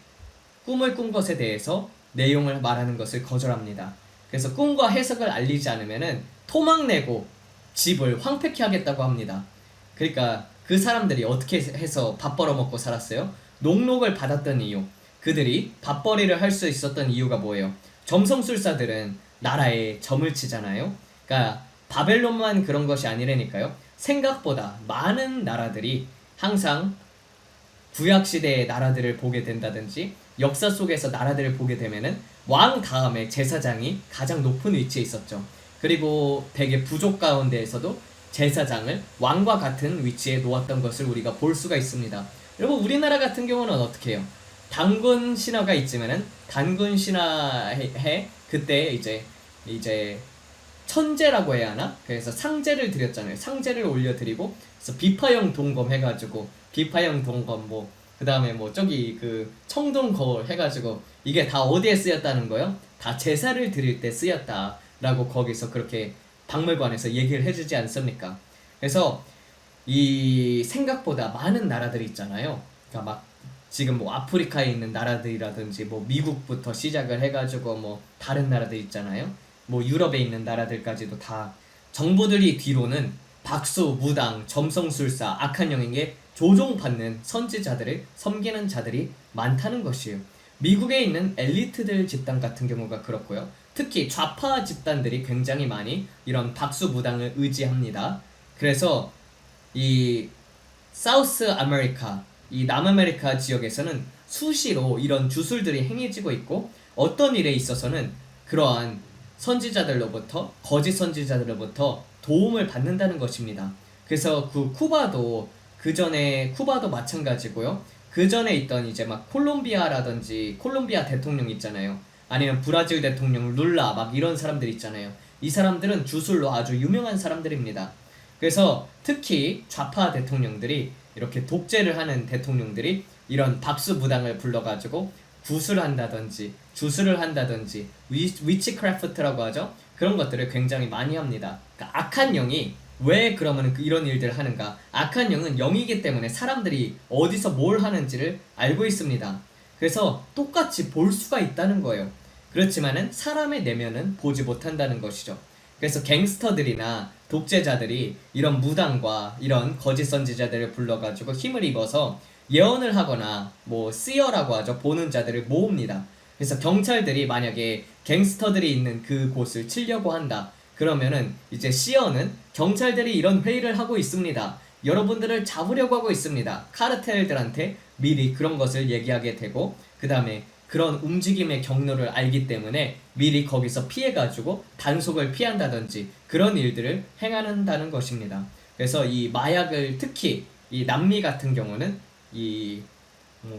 꿈을 꾼 것에 대해서 내용을 말하는 것을 거절합니다. 그래서 꿈과 해석을 알리지 않으면은 토막내고 집을 황폐케 하겠다고 합니다. 그러니까 그 사람들이 어떻게 해서 밥 벌어먹고 살았어요? 녹록을 받았던 이유. 그들이 밥벌이를 할 수 있었던 이유가 뭐예요? 점성술사들은 나라에 점을 치잖아요. 그러니까 바벨론만 그런 것이 아니라니까요. 생각보다 많은 나라들이 항상 구약시대의 나라들을 보게 된다든지 역사 속에서 나라들을 보게 되면은 왕 다음에 제사장이 가장 높은 위치에 있었죠. 그리고 되게 부족 가운데에서도 제사장을 왕과 같은 위치에 놓았던 것을 우리가 볼 수가 있습니다. 여러분 우리나라 같은 경우는 어떻게 해요? 단군 신화가 있지만은 단군 신화에 그때 이제 천재라고 해야 하나? 그래서 상제를 드렸잖아요. 상제를 올려드리고 그래서 비파형 동검 해가지고 비파형 동검 그 다음에 저기 그 청동 거울 해가지고 이게 다 어디에 쓰였다는 거요? 다 제사를 드릴 때 쓰였다라고 거기서 그렇게 박물관에서 얘기를 해주지 않습니까? 그래서 이 생각보다 많은 나라들이 있잖아요. 그러니까 막 지금 아프리카에 있는 나라들이라든지 미국부터 시작을 해가지고 다른 나라들 있잖아요. 유럽에 있는 나라들까지도 다 정부들이 뒤로는 박수, 무당, 점성술사, 악한 영에게 조종받는 선지자들을 섬기는 자들이 많다는 것이에요. 미국에 있는 엘리트들 집단 같은 경우가 그렇고요. 특히 좌파 집단들이 굉장히 많이 이런 박수무당을 의지합니다. 그래서 이 사우스 아메리카, 이 남아메리카 지역에서는 수시로 이런 주술들이 행해지고 있고 어떤 일에 있어서는 그러한 선지자들로부터 거짓 선지자들로부터 도움을 받는다는 것입니다. 그래서 그 쿠바도 그 전에 쿠바도 마찬가지고요. 그 전에 있던 이제 막 콜롬비아라든지 콜롬비아 대통령 있잖아요. 아니면 브라질 대통령 룰라 막 이런 사람들 있잖아요. 이 사람들은 주술로 아주 유명한 사람들입니다. 그래서 특히 좌파 대통령들이 이렇게 독재를 하는 대통령들이 이런 박수무당을 불러가지고 구슬을 한다든지 주술을 한다든지 위치크래프트라고 하죠. 그런 것들을 굉장히 많이 합니다. 그러니까 악한 영이 왜 그러면 이런 일들을 하는가? 악한 영은 영이기 때문에 사람들이 어디서 뭘 하는지를 알고 있습니다. 그래서 똑같이 볼 수가 있다는 거예요. 그렇지만은 사람의 내면은 보지 못한다는 것이죠. 그래서 갱스터들이나 독재자들이 이런 무당과 이런 거짓 선지자들을 불러가지고 힘을 입어서 예언을 하거나 뭐 씨어라고 하죠. 보는 자들을 모읍니다. 그래서 경찰들이 만약에 갱스터들이 있는 그 곳을 치려고 한다. 그러면은 이제 씨어는 경찰들이 이런 회의를 하고 있습니다. 여러분들을 잡으려고 하고 있습니다. 카르텔들한테 미리 그런 것을 얘기하게 되고 그 다음에 그런 움직임의 경로를 알기 때문에 미리 거기서 피해가지고 단속을 피한다든지 그런 일들을 행한다는 것입니다. 그래서 이 마약을 특히 이 남미 같은 경우는 이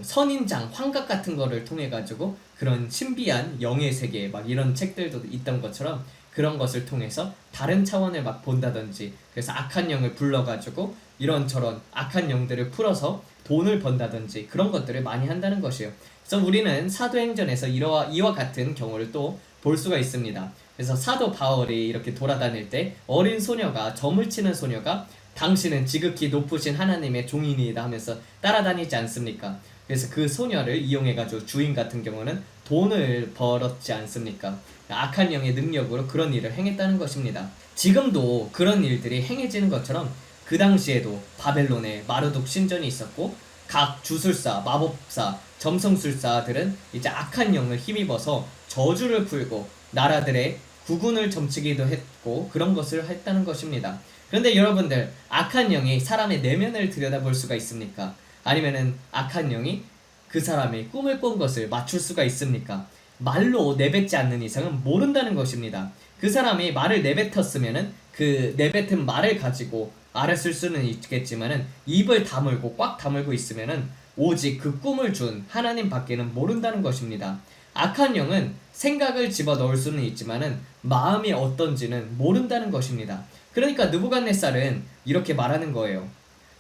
선인장, 환각 같은 거를 통해 가지고 그런 신비한 영의 세계 막 이런 책들도 있던 것처럼 그런 것을 통해서 다른 차원을 막 본다든지 그래서 악한 영을 불러가지고 이런저런 악한 영들을 풀어서 돈을 번다든지 그런 것들을 많이 한다는 것이에요. 그래서 우리는 사도행전에서 이와 같은 경우를 또 볼 수가 있습니다. 그래서 사도 바울이 이렇게 돌아다닐 때 어린 소녀가 점을 치는 소녀가 당신은 지극히 높으신 하나님의 종이니이다 하면서 따라다니지 않습니까? 그래서 그 소녀를 이용해가지고 주인 같은 경우는 돈을 벌었지 않습니까? 악한 영의 능력으로 그런 일을 행했다는 것입니다. 지금도 그런 일들이 행해지는 것처럼 그 당시에도 바벨론에 마르독 신전이 있었고 각 주술사, 마법사, 점성술사들은 이제 악한 영을 힘입어서 저주를 풀고 나라들의 국군을 점치기도 했고 그런 것을 했다는 것입니다. 그런데 여러분들 악한 영이 사람의 내면을 들여다볼 수가 있습니까? 아니면은 악한 영이 그 사람의 꿈을 꾼 것을 맞출 수가 있습니까? 말로 내뱉지 않는 이상은 모른다는 것입니다. 그 사람이 말을 내뱉었으면은 그 내뱉은 말을 가지고 알았을 수는 있겠지만은 입을 다물고 꽉 다물고 있으면은 오직 그 꿈을 준 하나님 밖에는 모른다는 것입니다. 악한 영은 생각을 집어넣을 수는 있지만은 마음이 어떤지는 모른다는 것입니다. 그러니까 느부갓네살은 이렇게 말하는 거예요.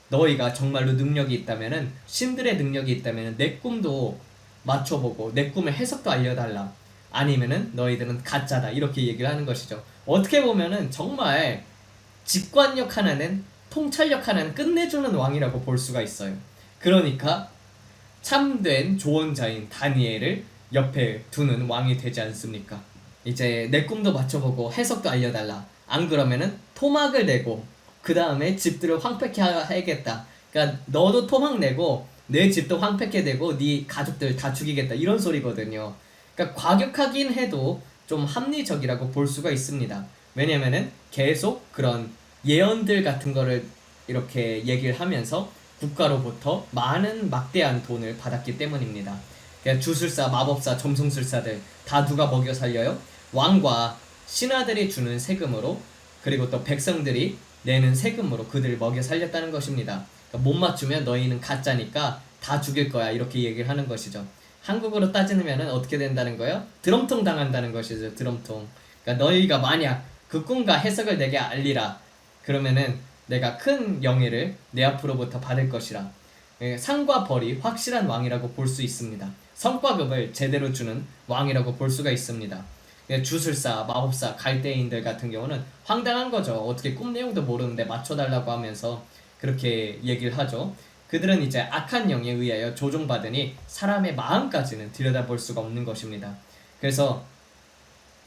너희가 정말로 능력이 있다면은 신들의 능력이 있다면은 내 꿈도 맞춰보고 내 꿈의 해석도 알려달라. 아니면은 너희들은 가짜다 이렇게 얘기를 하는 것이죠. 어떻게 보면은 정말 직관력 하나는 통찰력 하나는 끝내주는 왕이라고 볼 수가 있어요. 그러니까 참된 조언자인 다니엘을 옆에 두는 왕이 되지 않습니까? 이제 내 꿈도 맞춰보고 해석도 알려달라. 안 그러면은 토막을 내고 그 다음에 집들을 황폐케 해야겠다. 그러니까 너도 토막 내고 내 집도 황폐케 되고 네 가족들 다 죽이겠다 이런 소리거든요. 그러니까 과격하긴 해도 좀 합리적이라고 볼 수가 있습니다. 왜냐면은 계속 그런 예언들 같은 거를 이렇게 얘기를 하면서 국가로부터 많은 막대한 돈을 받았기 때문입니다. 그러니까 주술사, 마법사, 점성술사들 다 누가 먹여 살려요? 왕과 신하들이 주는 세금으로 그리고 또 백성들이 내는 세금으로 그들을 먹여 살렸다는 것입니다. 그러니까 못 맞추면 너희는 가짜니까 다 죽일 거야 이렇게 얘기를 하는 것이죠. 한국어로 따지면 어떻게 된다는 거예요? 드럼통 당한다는 것이죠. 드럼통. 그러니까 너희가 만약 그 꿈과 해석을 내게 알리라. 그러면은 내가 큰 영예를 내 앞으로부터 받을 것이라. 상과 벌이 확실한 왕이라고 볼 수 있습니다. 성과급을 제대로 주는 왕이라고 볼 수가 있습니다. 주술사, 마법사, 갈대인들 같은 경우는 황당한 거죠. 어떻게 꿈 내용도 모르는데 맞춰달라고 하면서 그렇게 얘기를 하죠. 그들은 이제 악한 영에 의하여 조종받으니 사람의 마음까지는 들여다볼 수가 없는 것입니다. 그래서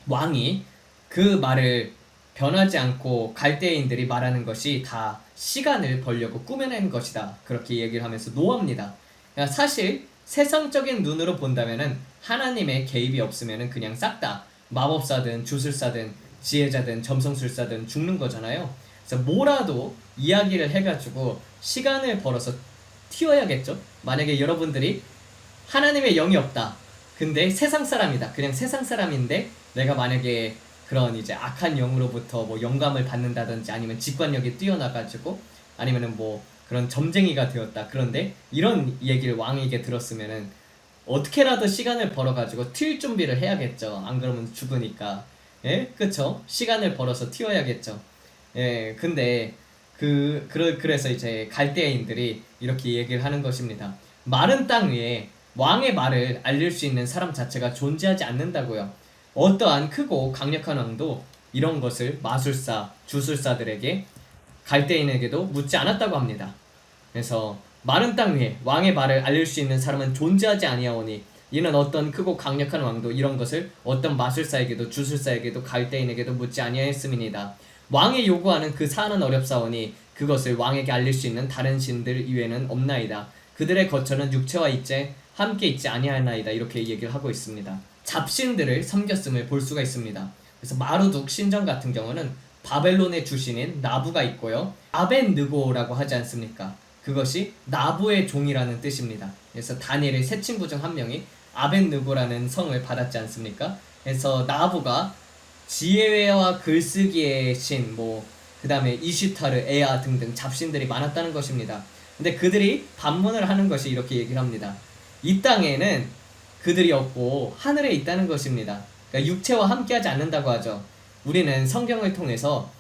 왕이 그 말을 변하지 않고 갈대인들이 말하는 것이 다 시간을 벌려고 꾸며낸 것이다. 그렇게 얘기를 하면서 노합니다. 그러니까 사실 세상적인 눈으로 본다면은 하나님의 개입이 없으면은 그냥 싹 다 마법사든 주술사든 지혜자든 점성술사든 죽는 거잖아요. 그래서 뭐라도 이야기를 해가지고 시간을 벌어서 튀어야겠죠. 만약에 여러분들이 하나님의 영이 없다. 근데 세상 사람이다. 그냥 세상 사람인데 내가 만약에 그런 이제 악한 영으로부터 뭐 영감을 받는다든지 아니면 직관력이 뛰어나가지고 아니면은 뭐 그런 점쟁이가 되었다. 그런데 이런 얘기를 왕에게 들었으면은 어떻게라도 시간을 벌어가지고 튈 준비를 해야겠죠. 안 그러면 죽으니까. 예? 그쵸? 시간을 벌어서 튀어야겠죠. 예, 근데 그래서 이제 갈대아인들이 이렇게 얘기를 하는 것입니다. 마른 땅 위에 왕의 말을 알릴 수 있는 사람 자체가 존재하지 않는다고요. 어떠한 크고 강력한 왕도 이런 것을 마술사, 주술사들에게 갈대인에게도 묻지 않았다고 합니다. 그래서 마른 땅 위에 왕의 말을 알릴 수 있는 사람은 존재하지 아니하오니 이는 어떤 크고 강력한 왕도 이런 것을 어떤 마술사에게도 주술사에게도 갈대인에게도 묻지 아니하였음이니이다. 왕이 요구하는 그 사안은 어렵사오니 그것을 왕에게 알릴 수 있는 다른 신들 이외에는 없나이다. 그들의 거처는 육체와 있제 함께 있지 아니하나이다. 이렇게 얘기를 하고 있습니다. 잡신들을 섬겼음을 볼 수가 있습니다. 그래서 마루둑 신전 같은 경우는 바벨론의 주신인 나부가 있고요. 아벤느고라고 하지 않습니까? 그것이 나부의 종이라는 뜻입니다. 그래서 다니엘의 세 친구 중 한 명이 아벤느고라는 성을 받았지 않습니까? 그래서 나부가 지혜와 글쓰기의 신, 그 다음에 이슈타르, 에아 등등 잡신들이 많았다는 것입니다. 근데 그들이 반문을 하는 것이 이렇게 얘기를 합니다. 이 땅에는 그들이 없고 하늘에 있다는 것입니다. 그러니까 육체와 함께하지 않는다고 하죠. 우리는 성경을 통해서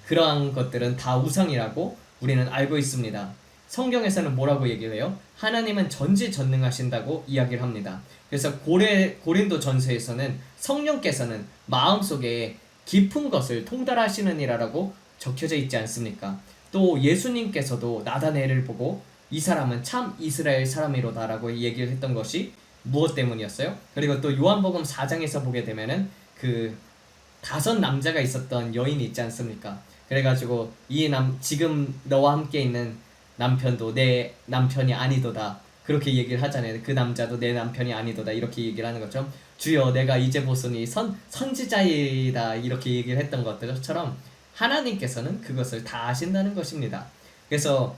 그러한 것들은 다 우상이라고 우리는 알고 있습니다. 성경에서는 뭐라고 얘기를 해요? 하나님은 전지전능하신다고 이야기를 합니다. 그래서 고린도 전서에서는 성령께서는 마음속에 깊은 것을 통달하시느니라라고 적혀져 있지 않습니까? 또 예수님께서도 나다네를 보고 이 사람은 참 이스라엘 사람이로다라고 얘기를 했던 것이 무엇 때문이었어요? 그리고 또 요한복음 4장에서 보게 되면은 그 5 남자가 있었던 여인이 있지 않습니까? 그래가지고 지금 너와 함께 있는 남편도 내 남편이 아니도다. 그렇게 얘기를 하잖아요. 그 남자도 내 남편이 아니도다. 이렇게 얘기를 하는 것처럼 주여 내가 이제 보소니 선지자이다. 이렇게 얘기를 했던 것들처럼 하나님께서는 그것을 다 아신다는 것입니다. 그래서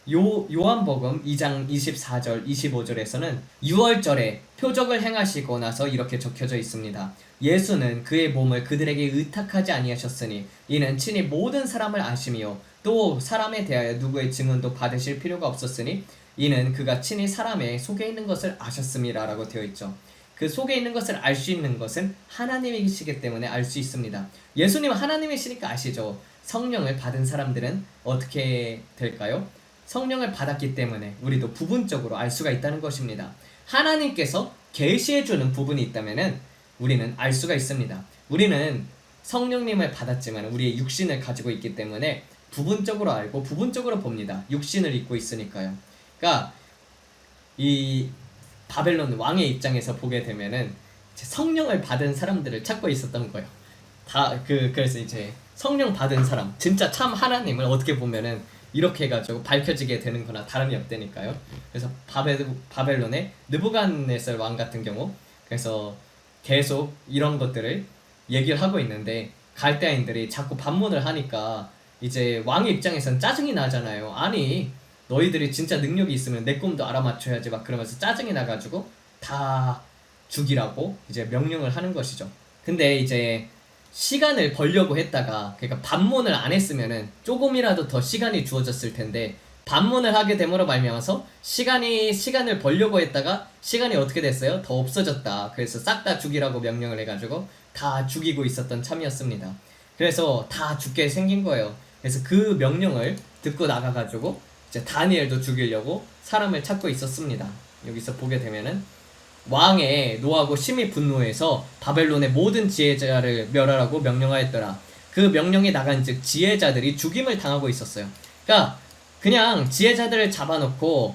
요한복음 2장 24절 25절에서는 6월절에 표적을 행하시고 나서 이렇게 적혀져 있습니다. 예수는 그의 몸을 그들에게 의탁하지 아니하셨으니 이는 친히 모든 사람을 아심이요 또 사람에 대하여 누구의 증언도 받으실 필요가 없었으니 이는 그가 친히 사람의 속에 있는 것을 아셨음이라 라고 되어 있죠. 그 속에 있는 것을 알 수 있는 것은 하나님이시기 때문에 알 수 있습니다. 예수님은 하나님이시니까 아시죠. 성령을 받은 사람들은 어떻게 될까요? 성령을 받았기 때문에 우리도 부분적으로 알 수가 있다는 것입니다. 하나님께서 계시해주는 부분이 있다면 우리는 알 수가 있습니다. 우리는 성령님을 받았지만 우리의 육신을 가지고 있기 때문에 부분적으로 알고 부분적으로 봅니다. 육신을 입고 있으니까요. 그러니까 이 바벨론 왕의 입장에서 보게 되면은 성령을 받은 사람들을 찾고 있었던 거예요. 그래서 이제 성령 받은 사람, 진짜 참 하나님을 어떻게 보면은 이렇게 해가지고 밝혀지게 되는 거나 다름이 없다니까요. 그래서 바벨론의 느부갓네살 왕 같은 경우 그래서 계속 이런 것들을 얘기를 하고 있는데 갈대아인들이 자꾸 반문을 하니까 이제 왕의 입장에서는 짜증이 나잖아요. 아니 너희들이 진짜 능력이 있으면 내 꿈도 알아맞혀야지 막 그러면서 짜증이 나가지고 다 죽이라고 이제 명령을 하는 것이죠. 근데 이제 시간을 벌려고 했다가 그러니까 반문을 안 했으면은 조금이라도 더 시간이 주어졌을 텐데 반문을 하게 됨으로 말미암아서 시간을 벌려고 했다가 시간이 어떻게 됐어요? 더 없어졌다. 그래서 싹 다 죽이라고 명령을 해가지고 다 죽이고 있었던 참이었습니다. 그래서 다 죽게 생긴 거예요. 그래서 그 명령을 듣고 나가가지고 이제 다니엘도 죽이려고 사람을 찾고 있었습니다. 여기서 보게 되면은 왕의 노하고 심히 분노해서 바벨론의 모든 지혜자를 멸하라고 명령하였더라. 그 명령이 나간즉 지혜자들이 죽임을 당하고 있었어요. 그러니까 그냥 지혜자들을 잡아놓고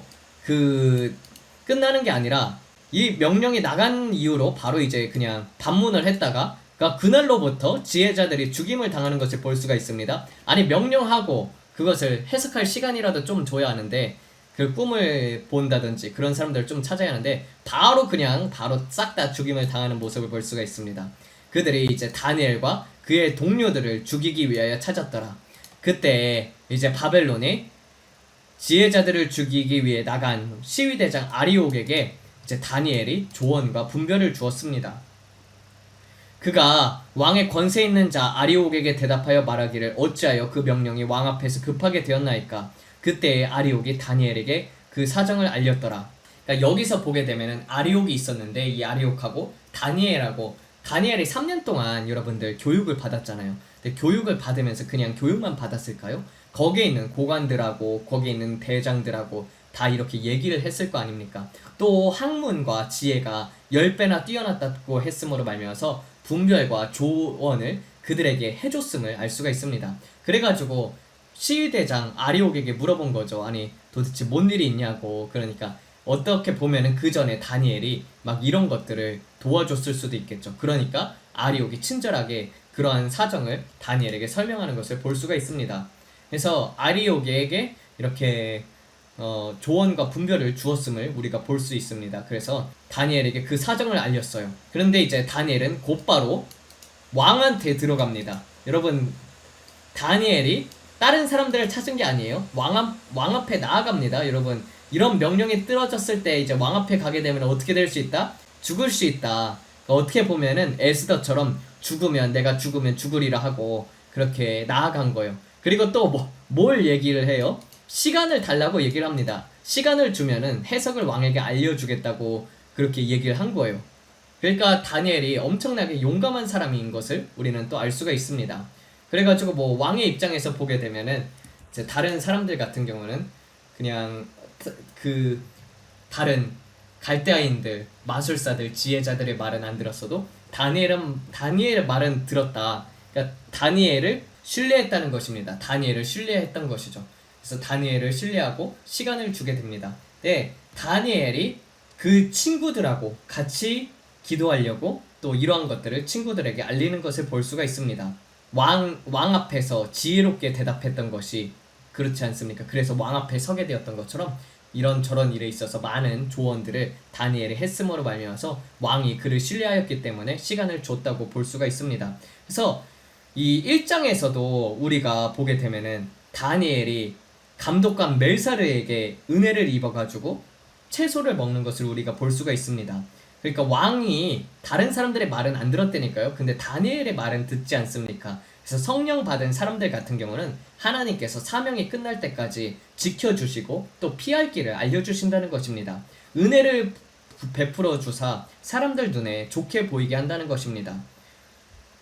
끝나는 게 아니라 이 명령이 나간 이후로 바로 이제 그냥 반문을 했다가 그러니까 그날로부터 지혜자들이 죽임을 당하는 것을 볼 수가 있습니다. 아니 명령하고 그것을 해석할 시간이라도 좀 줘야 하는데 그 꿈을 본다든지 그런 사람들을 좀 찾아야 하는데 바로 싹 다 죽임을 당하는 모습을 볼 수가 있습니다. 그들이 이제 다니엘과 그의 동료들을 죽이기 위하여 찾았더라. 그때 이제 바벨론에 지혜자들을 죽이기 위해 나간 시위대장 아리옥에게 이제 다니엘이 조언과 분별을 주었습니다. 그가 왕의 권세 있는 자 아리옥에게 대답하여 말하기를 어찌하여 그 명령이 왕 앞에서 급하게 되었나이까. 그때 아리옥이 다니엘에게 그 사정을 알렸더라. 그러니까 여기서 보게 되면은 아리옥이 있었는데 이 아리옥하고 다니엘이 3년 동안 여러분들 교육을 받았잖아요. 근데 교육을 받으면서 그냥 교육만 받았을까요? 거기에 있는 고관들하고 거기에 있는 대장들하고 다 이렇게 얘기를 했을 거 아닙니까? 또 학문과 지혜가 10배나 뛰어났다고 했음으로 말미암아서 분별과 조언을 그들에게 해줬음을 알 수가 있습니다. 그래가지고 시위대장 아리옥에게 물어본 거죠. 아니 도대체 뭔 일이 있냐고. 그러니까 어떻게 보면은 그 전에 다니엘이 막 이런 것들을 도와줬을 수도 있겠죠. 그러니까 아리옥이 친절하게 그러한 사정을 다니엘에게 설명하는 것을 볼 수가 있습니다. 그래서 아리옥에게 이렇게 조언과 분별을 주었음을 우리가 볼 수 있습니다. 그래서 다니엘에게 그 사정을 알렸어요. 그런데 이제 다니엘은 곧바로 왕한테 들어갑니다. 여러분, 다니엘이 다른 사람들을 찾은 게 아니에요. 왕 앞에 나아갑니다. 여러분, 이런 명령이 떨어졌을 때 이제 왕 앞에 가게 되면 어떻게 될 수 있다? 죽을 수 있다. 그러니까 어떻게 보면은 에스더처럼 내가 죽으면 죽으리라 하고 그렇게 나아간 거예요. 그리고 또 뭘 얘기를 해요? 시간을 달라고 얘기를 합니다. 시간을 주면은 해석을 왕에게 알려주겠다고 그렇게 얘기를 한 거예요. 그러니까 다니엘이 엄청나게 용감한 사람인 것을 우리는 또 알 수가 있습니다. 그래가지고 왕의 입장에서 보게 되면은 이제 다른 사람들 같은 경우는 그냥 그 다른 갈대아인들, 마술사들, 지혜자들의 말은 안 들었어도 다니엘의 말은 들었다. 그러니까 다니엘을 신뢰했다는 것입니다. 다니엘을 신뢰했던 것이죠. 그래서 다니엘을 신뢰하고 시간을 주게 됩니다. 네, 다니엘이 그 친구들하고 같이 기도하려고 또 이러한 것들을 친구들에게 알리는 것을 볼 수가 있습니다. 왕 앞에서 지혜롭게 대답했던 것이 그렇지 않습니까? 그래서 왕 앞에 서게 되었던 것처럼 이런저런 일에 있어서 많은 조언들을 다니엘이 했음으로 말미암아서 왕이 그를 신뢰하였기 때문에 시간을 줬다고 볼 수가 있습니다. 그래서 이 1장에서도 우리가 보게 되면은 다니엘이 감독관 멜사르에게 은혜를 입어가지고 채소를 먹는 것을 우리가 볼 수가 있습니다. 그러니까 왕이 다른 사람들의 말은 안 들었다니까요. 근데 다니엘의 말은 듣지 않습니까? 그래서 성령 받은 사람들 같은 경우는 하나님께서 사명이 끝날 때까지 지켜주시고 또 피할 길을 알려주신다는 것입니다. 은혜를 베풀어 주사 사람들 눈에 좋게 보이게 한다는 것입니다.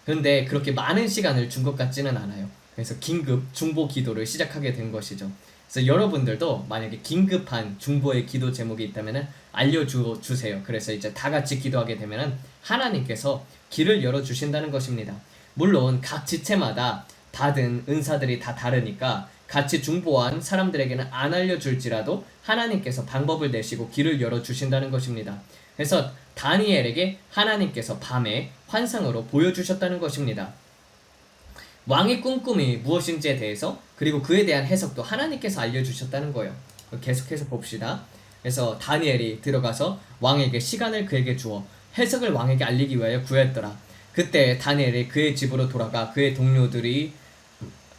그런데 그렇게 많은 시간을 준 것 같지는 않아요. 그래서 긴급 중보 기도를 시작하게 된 것이죠. 그래서 여러분들도 만약에 긴급한 중보의 기도 제목이 있다면 알려주세요. 그래서 이제 다 같이 기도하게 되면 하나님께서 길을 열어주신다는 것입니다. 물론 각 지체마다 받은 은사들이 다 다르니까 같이 중보한 사람들에게는 안 알려줄지라도 하나님께서 방법을 내시고 길을 열어주신다는 것입니다. 그래서 다니엘에게 하나님께서 밤에 환상으로 보여주셨다는 것입니다. 왕의 꿈꿈이 무엇인지에 대해서 그리고 그에 대한 해석도 하나님께서 알려주셨다는 거예요. 계속해서 봅시다. 그래서 다니엘이 들어가서 왕에게 시간을 그에게 주어 해석을 왕에게 알리기 위하여 구했더라. 그때 다니엘이 그의 집으로 돌아가 그의 동료들이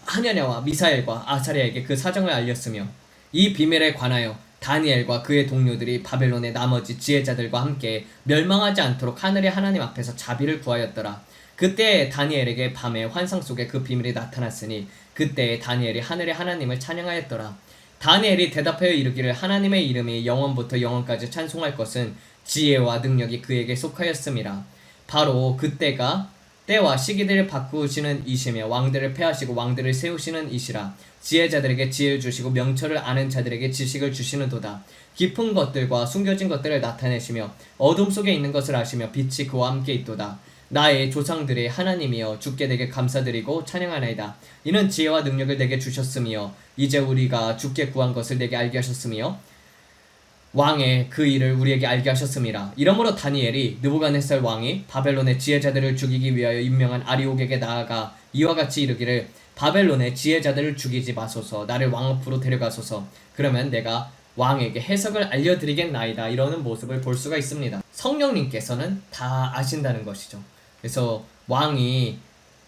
하냐냐와 미사엘과 아사랴에게 그 사정을 알렸으며 이 비밀에 관하여 다니엘과 그의 동료들이 바벨론의 나머지 지혜자들과 함께 멸망하지 않도록 하늘의 하나님 앞에서 자비를 구하였더라. 그때 다니엘에게 밤에 환상 속에 그 비밀이 나타났으니 그때 다니엘이 하늘의 하나님을 찬양하였더라. 다니엘이 대답하여 이르기를 하나님의 이름이 영원부터 영원까지 찬송할 것은 지혜와 능력이 그에게 속하였음이라. 바로 그때가 때와 시기들을 바꾸시는 이시며 왕들을 패하시고 왕들을 세우시는 이시라. 지혜자들에게 지혜를 주시고 명철을 아는 자들에게 지식을 주시는도다. 깊은 것들과 숨겨진 것들을 나타내시며 어둠 속에 있는 것을 아시며 빛이 그와 함께 있도다. 나의 조상들의 하나님이여 주께 내게 감사드리고 찬양하나이다. 이는 지혜와 능력을 내게 주셨으며 이제 우리가 주께 구한 것을 내게 알게 하셨으며 왕의 그 일을 우리에게 알게 하셨음이라. 이러므로 다니엘이 느부갓네살 왕이 바벨론의 지혜자들을 죽이기 위하여 임명한 아리옥에게 나아가 이와 같이 이르기를 바벨론의 지혜자들을 죽이지 마소서. 나를 왕 앞으로 데려가소서. 그러면 내가 왕에게 해석을 알려드리겠나이다 이러는 모습을 볼 수가 있습니다. 성령님께서는 다 아신다는 것이죠. 그래서 왕이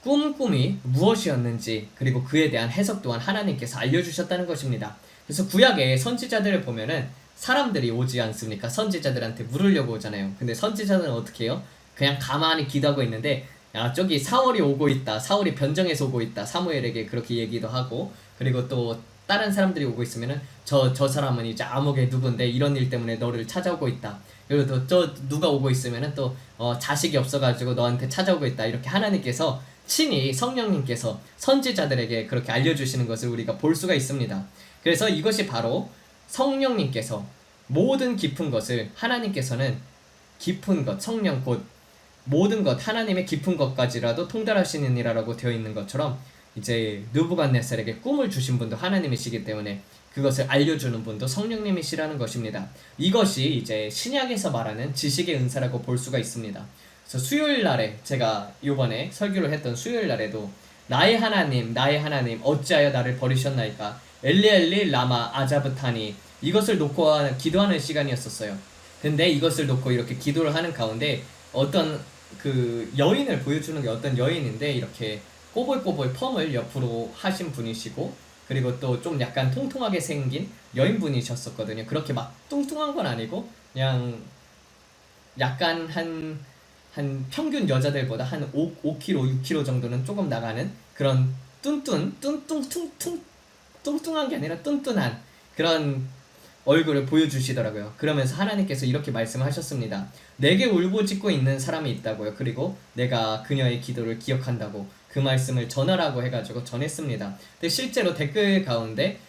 꿈이 무엇이었는지 그리고 그에 대한 해석 또한 하나님께서 알려주셨다는 것입니다. 그래서 구약의 선지자들을 보면은 사람들이 오지 않습니까? 선지자들한테 물으려고 오잖아요. 근데 선지자들은 어떻게 해요? 그냥 가만히 기도하고 있는데 야 저기 사울이 오고 있다, 사울이 변정에서 오고 있다, 사무엘에게 그렇게 얘기도 하고, 그리고 또 다른 사람들이 오고 있으면은 저 사람은 이제 암흑의 누군데 이런 일 때문에 너를 찾아오고 있다. 그리고 또 저 누가 오고 있으면은 또 자식이 없어가지고 너한테 찾아오고 있다. 이렇게 하나님께서 친히 성령님께서 선지자들에게 그렇게 알려주시는 것을 우리가 볼 수가 있습니다. 그래서 이것이 바로 성령님께서 모든 깊은 것을 하나님께서는 깊은 것, 성령 곧 모든 것, 하나님의 깊은 것까지라도 통달하시느니라라고 되어 있는 것처럼 이제 느부갓네살에게 꿈을 주신 분도 하나님이시기 때문에 그것을 알려주는 분도 성령님이시라는 것입니다. 이것이 이제 신약에서 말하는 지식의 은사라고 볼 수가 있습니다. 그래서 수요일 날에 제가 요번에 설교를 했던 수요일 날에도 나의 하나님 어찌하여 나를 버리셨나이까 엘리 라마 아자브타니 이것을 놓고 기도하는 시간이었었어요. 근데 이것을 놓고 이렇게 기도를 하는 가운데 어떤 그 여인을 보여주는 게 어떤 여인인데 이렇게 꼬불꼬불 펌을 옆으로 하신 분이시고, 그리고 또 좀 약간 통통하게 생긴 여인분이셨었거든요. 그렇게 막 뚱뚱한 건 아니고 그냥 약간 한 평균 여자들보다 한 5kg, 6kg 정도는 조금 나가는 그런 뚱뚱한 게 아니라 뚠뚠한 그런 얼굴을 보여주시더라고요. 그러면서 하나님께서 이렇게 말씀하셨습니다. 내게 울부짖고 있는 사람이 있다고요. 그리고 내가 그녀의 기도를 기억한다고 그 말씀을 전하라고 해가지고 전했습니다. 근데 실제로 댓글 가운데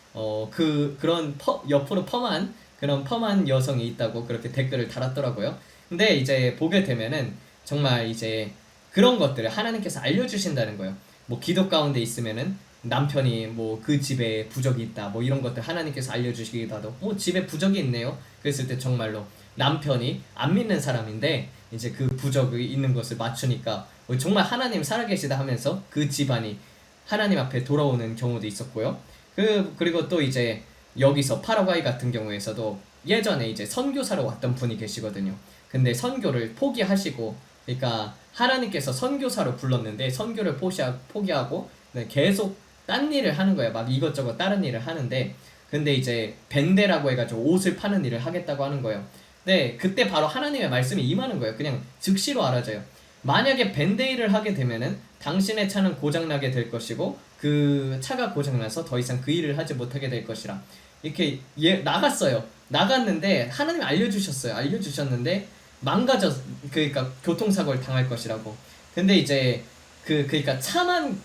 그런 옆으로 펌한 여성이 있다고 그렇게 댓글을 달았더라고요. 근데 이제 보게 되면은 정말 이제 그런 것들을 하나님께서 알려주신다는 거예요. 뭐 기도 가운데 있으면은 남편이 뭐 그 집에 부적이 있다 뭐 이런 것들 하나님께서 알려주시기도 하고, 뭐 집에 부적이 있네요. 그랬을 때 정말로 남편이 안 믿는 사람인데 이제 그 부적이 있는 것을 맞추니까 정말 하나님 살아계시다 하면서 그 집안이 하나님 앞에 돌아오는 경우도 있었고요. 그리고 또 이제 여기서 파라과이 같은 경우에서도 예전에 이제 선교사로 왔던 분이 계시거든요. 근데 선교를 포기하시고, 그러니까 하나님께서 선교사로 불렀는데 선교를 포기하고 계속 딴 일을 하는 거예요. 막 이것저것 다른 일을 하는데, 근데 이제 벤데라고 해가지고 옷을 파는 일을 하겠다고 하는 거예요. 네, 그때 바로 하나님의 말씀이 임하는 거예요. 그냥 즉시로 알아져요. 만약에 벤데 일을 하게 되면은 당신의 차는 고장나게 될 것이고 그 차가 고장나서 더 이상 그 일을 하지 못하게 될 것이라 이렇게 나갔어요. 나갔는데 하나님이 알려주셨는데 그러니까 교통사고를 당할 것이라고. 근데 이제 그러니까 차만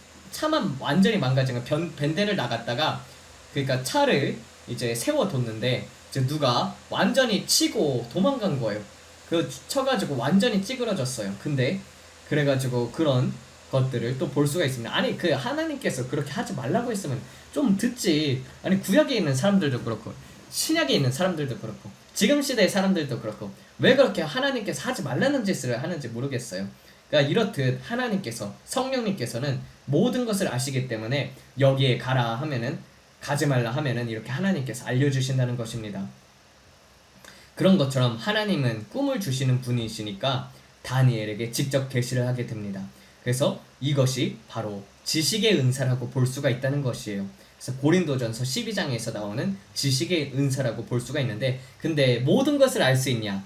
완전히 망가진 거. 벤데를 나갔다가 그러니까 차를 이제 세워뒀는데 이제 누가 완전히 치고 도망간 거예요. 그 쳐가지고 완전히 찌그러졌어요. 근데 그래가지고 그런 것들을 또 볼 수가 있습니다. 아니 그 하나님께서 그렇게 하지 말라고 했으면 좀 듣지. 아니 구약에 있는 사람들도 그렇고 신약에 있는 사람들도 그렇고 지금 시대의 사람들도 그렇고 왜 그렇게 하나님께서 하지 말라는 짓을 하는지 모르겠어요. 그러니까 이렇듯 하나님께서 성령님께서는 모든 것을 아시기 때문에 여기에 가라 하면은 가지 말라 하면은 이렇게 하나님께서 알려주신다는 것입니다. 그런 것처럼 하나님은 꿈을 주시는 분이시니까 다니엘에게 직접 계시를 하게 됩니다. 그래서 이것이 바로 지식의 은사라고 볼 수가 있다는 것이에요. 그래서 고린도전서 12장에서 나오는 지식의 은사라고 볼 수가 있는데, 근데 모든 것을 알 수 있냐?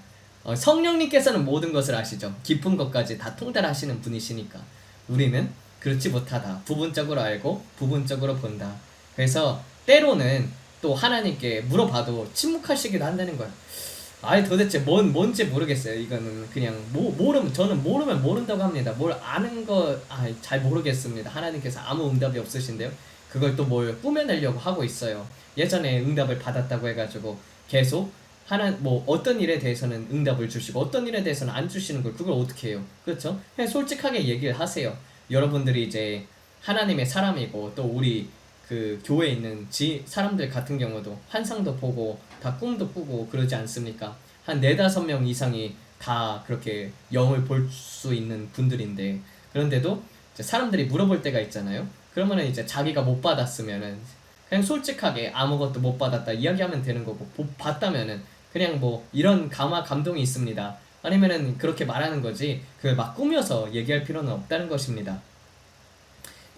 성령님께서는 모든 것을 아시죠. 깊은 것까지 다 통달하시는 분이시니까. 우리는 그렇지 못하다. 부분적으로 알고 부분적으로 본다. 그래서 때로는 또 하나님께 물어봐도 침묵하시기도 한다는 거예요. 아니 도대체 뭔지 모르겠어요. 이거는 그냥 저는 모르면 모른다고 합니다. 뭘 아는 거 잘 모르겠습니다. 하나님께서 아무 응답이 없으신데요. 그걸 또 뭘 꾸며내려고 하고 있어요. 예전에 응답을 받았다고 해가지고 계속 뭐 어떤 일에 대해서는 응답을 주시고 어떤 일에 대해서는 안 주시는 걸 그걸 어떻게 해요? 그렇죠? 그냥 솔직하게 얘기를 하세요. 여러분들이 이제 하나님의 사람이고 또 우리 그 교회에 있는 사람들 같은 경우도 환상도 보고 다 꿈도 꾸고 그러지 않습니까? 한 4-5명 이상이 다 그렇게 영을 볼 수 있는 분들인데, 그런데도 이제 사람들이 물어볼 때가 있잖아요. 그러면은 이제 자기가 못 받았으면은 그냥 솔직하게 아무것도 못 받았다 이야기하면 되는 거고, 봤다면은 그냥 뭐 이런 감동이 있습니다, 아니면은 그렇게 말하는 거지, 그걸 막 꾸며서 얘기할 필요는 없다는 것입니다.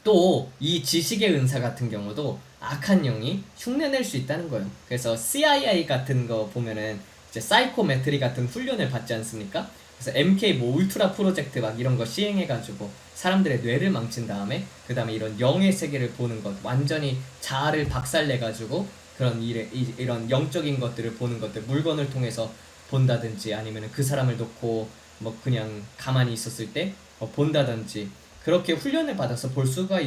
또 이 지식의 은사 같은 경우도 악한 영이 흉내낼 수 있다는 거예요. 그래서 CIA 같은 거 보면은 이제 사이코메트리 같은 훈련을 받지 않습니까? 그래서 MK 뭐 울트라 프로젝트 막 이런 거 시행해가지고 사람들의 뇌를 망친 다음에 그 다음에 이런 영의 세계를 보는 것, 완전히 자아를 박살내가지고 그런 이런 영적인 것들을 보는 것들, 물건을 통해서 본다든지 아니면 그 사람을 놓고 뭐 그냥 가만히 있었을 때 본다든지, 그렇게 훈련을 받아서 볼 수가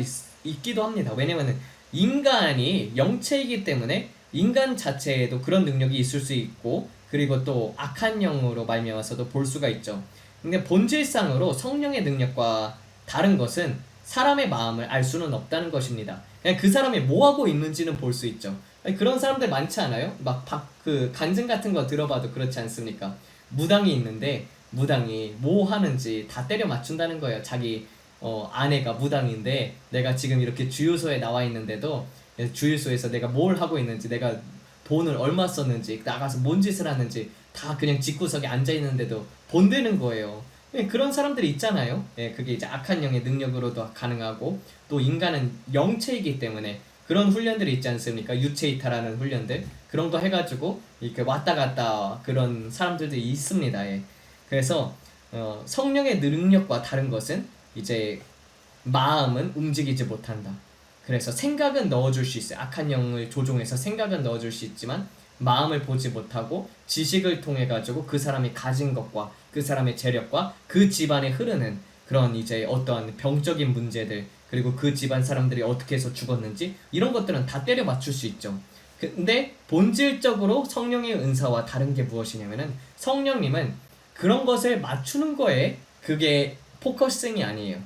있기도 합니다. 왜냐면은 인간이 영체이기 때문에 인간 자체에도 그런 능력이 있을 수 있고, 그리고 또 악한 영으로 말미암아서도 볼 수가 있죠. 근데 본질상으로 성령의 능력과 다른 것은 사람의 마음을 알 수는 없다는 것입니다. 그냥 그 사람이 뭐 하고 있는지는 볼 수 있죠. 그런 사람들 많지 않아요? 막 그 간증 같은 거 들어봐도 그렇지 않습니까? 무당이 있는데 무당이 뭐 하는지 다 때려 맞춘다는 거예요. 자기 아내가 무당인데 내가 지금 이렇게 주유소에 나와 있는데도 주유소에서 내가 뭘 하고 있는지, 내가 돈을 얼마 썼는지, 나가서 뭔 짓을 하는지 다 그냥 집구석에 앉아 있는데도 본다는 거예요. 그런 사람들이 있잖아요. 그게 이제 악한 영의 능력으로도 가능하고, 또 인간은 영체이기 때문에 그런 훈련들이 있지 않습니까? 유체이탈하는 훈련들, 그런 거 해가지고 이렇게 왔다 갔다 그런 사람들도 있습니다. 그래서 성령의 능력과 다른 것은 이제 마음은 움직이지 못한다. 그래서 생각은 넣어줄 수 있어요. 악한 영을 조종해서 생각은 넣어줄 수 있지만 마음을 보지 못하고 지식을 통해 가지고 그 사람이 가진 것과 그 사람의 재력과 그 집안에 흐르는 그런 이제 어떠한 병적인 문제들, 그리고 그 집안 사람들이 어떻게 해서 죽었는지, 이런 것들은 다 때려 맞출 수 있죠. 근데 본질적으로 성령의 은사와 다른 게 무엇이냐면은, 성령님은 그런 것을 맞추는 거에 그게 포커싱이 아니에요.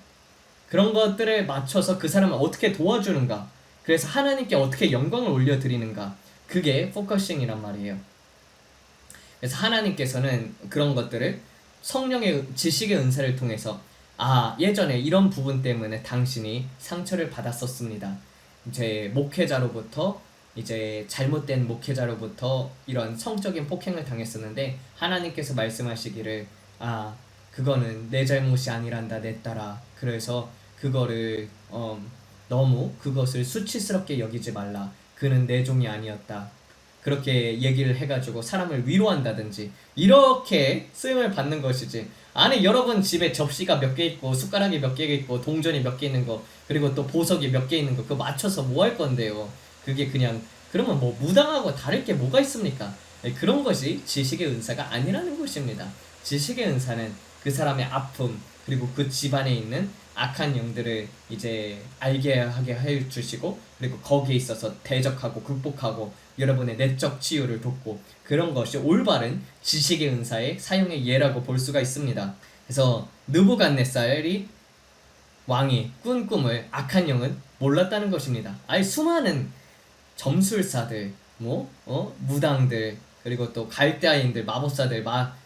그런 것들을 맞춰서 그 사람을 어떻게 도와주는가, 그래서 하나님께 어떻게 영광을 올려드리는가, 그게 포커싱이란 말이에요. 그래서 하나님께서는 그런 것들을 성령의 지식의 은사를 통해서, 예전에 이런 부분 때문에 당신이 상처를 받았었습니다. 이제 목회자로부터, 이제 잘못된 목회자로부터 이런 성적인 폭행을 당했었는데 하나님께서 말씀하시기를, 그거는 내 잘못이 아니란다 내 딸아. 그래서 그거를 너무 그것을 수치스럽게 여기지 말라. 그는 내 종이 아니었다. 그렇게 얘기를 해가지고 사람을 위로한다든지, 이렇게 쓰임을 받는 것이지. 아니, 여러분 집에 접시가 몇 개 있고 숟가락이 몇 개 있고 동전이 몇 개 있는 거, 그리고 또 보석이 몇 개 있는 거, 그거 맞춰서 뭐 할 건데요? 그게 그냥, 그러면 뭐 무당하고 다를 게 뭐가 있습니까? 그런 것이 지식의 은사가 아니라는 것입니다. 지식의 은사는 그 사람의 아픔, 그리고 그 집안에 있는 악한 영들을 이제 알게 하게 해주시고, 그리고 거기에 있어서 대적하고 극복하고 여러분의 내적 치유를 돕고, 그런 것이 올바른 지식의 은사의 사용의 예라고 볼 수가 있습니다. 그래서 느부갓네살이 왕이 꾼 꿈을 악한 영은 몰랐다는 것입니다. 아니, 수많은 점술사들, 무당들, 그리고 또 갈대아인들, 마법사들,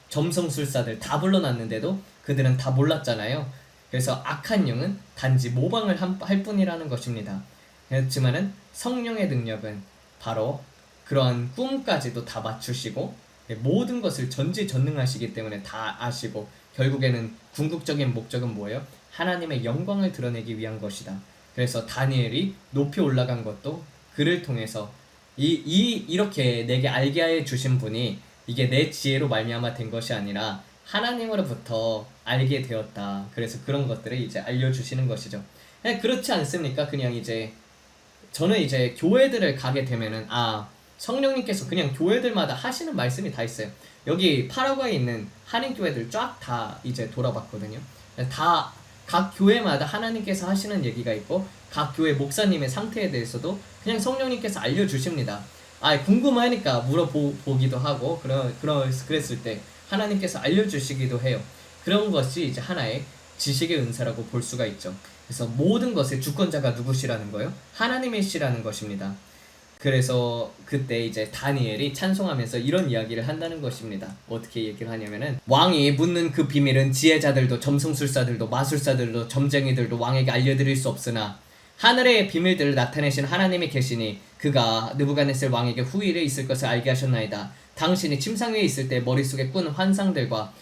점성술사들 다 불러놨는데도 그들은 다 몰랐잖아요. 그래서 악한 영은 단지 모방을 할 뿐이라는 것입니다. 그렇지만은 성령의 능력은 바로 그러한 꿈까지도 다 맞추시고 모든 것을 전지전능하시기 때문에 다 아시고, 결국에는 궁극적인 목적은 뭐예요? 하나님의 영광을 드러내기 위한 것이다. 그래서 다니엘이 높이 올라간 것도 그를 통해서, 이렇게 내게 알게 해 주신 분이 이게 내 지혜로 말미암아 된 것이 아니라 하나님으로부터 알게 되었다. 그래서 그런 것들을 이제 알려주시는 것이죠. 그렇지 않습니까? 그냥 이제 저는 이제 교회들을 가게 되면은 성령님께서 그냥 교회들마다 하시는 말씀이 다 있어요. 여기 파라과이에 있는 한인교회들 쫙 다 이제 돌아봤거든요. 다 각 교회마다 하나님께서 하시는 얘기가 있고, 각 교회 목사님의 상태에 대해서도 그냥 성령님께서 알려주십니다. 궁금하니까 물어보기도 하고, 그랬을 때 하나님께서 알려주시기도 해요. 그런 것이 이제 하나의 지식의 은사라고 볼 수가 있죠. 그래서 모든 것의 주권자가 누구시라는 거예요? 하나님이시라는 것입니다. 그래서 그때 이제 다니엘이 찬송하면서 이런 이야기를 한다는 것입니다. 어떻게 얘기를 하냐면은, 왕이 묻는 그 비밀은 지혜자들도 점성술사들도 마술사들도 점쟁이들도 왕에게 알려드릴 수 없으나 하늘의 비밀들을 나타내신 하나님이 계시니 그 그가 느부갓네살 왕에게 후일에 있을 것을 알게 하셨나이다. 당신이 침상 위에 있을 때 머릿속에 꾼 환상들과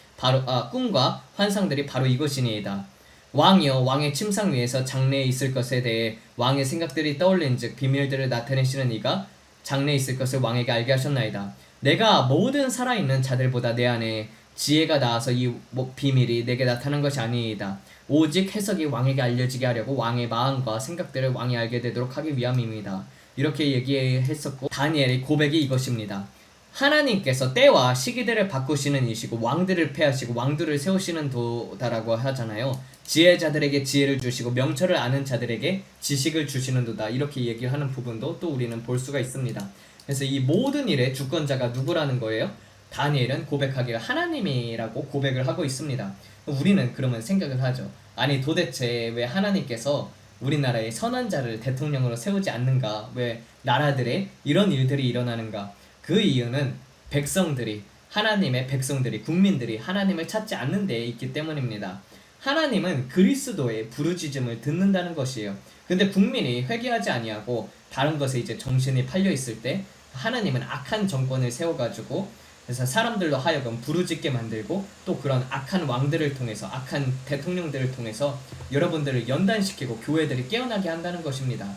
꿈과 환상들이 바로 이것이니이다. 왕이여 왕의 침상 위에서 장래에 있을 것에 대해 왕의 생각들이 떠올린즉 비밀들을 나타내시는 이가 장래에 있을 것을 왕에게 알게 하셨나이다. 내가 모든 살아있는 자들보다 내 안에 지혜가 나와서 이 비밀이 내게 나타난 것이 아니이다. 오직 해석이 왕에게 알려지게 하려고 왕의 마음과 생각들을 왕이 알게 되도록 하기 위함입니다. 이렇게 얘기했었고 다니엘의 고백이 이것입니다. 하나님께서 때와 시기들을 바꾸시는 이시고 왕들을 패하시고 왕들을 세우시는 도다라고 하잖아요. 지혜자들에게 지혜를 주시고 명철을 아는 자들에게 지식을 주시는 도다, 이렇게 얘기를 하는 부분도 또 우리는 볼 수가 있습니다. 그래서 이 모든 일의 주권자가 누구라는 거예요? 다니엘은 고백하기를 하나님이라고 고백을 하고 있습니다. 우리는 그러면 생각을 하죠. 아니 도대체 왜 하나님께서 우리나라의 선한 자를 대통령으로 세우지 않는가? 왜 나라들에 이런 일들이 일어나는가? 그 이유는 백성들이, 하나님의 백성들이, 국민들이 하나님을 찾지 않는 데에 있기 때문입니다. 하나님은 그리스도의 부르짖음을 듣는다는 것이에요. 근데 국민이 회개하지 아니하고 다른 것에 이제 정신이 팔려 있을 때 하나님은 악한 정권을 세워가지고 그래서 사람들로 하여금 부르짖게 만들고 또 그런 악한 왕들을 통해서, 악한 대통령들을 통해서 여러분들을 연단시키고 교회들이 깨어나게 한다는 것입니다.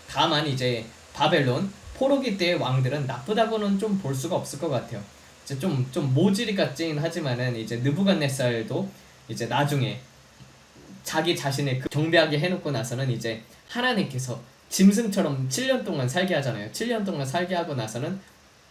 다만 이제 바벨론 포로기 때의 왕들은 나쁘다고는 좀 볼 수가 없을 것 같아요. 이제 좀 모질이 같긴 하지만은 이제 느부갓네살도 이제 나중에 자기 자신을 경배하게 해놓고 나서는 이제 하나님께서 짐승처럼 7년 동안 살게 하잖아요. 7년 동안 살게 하고 나서는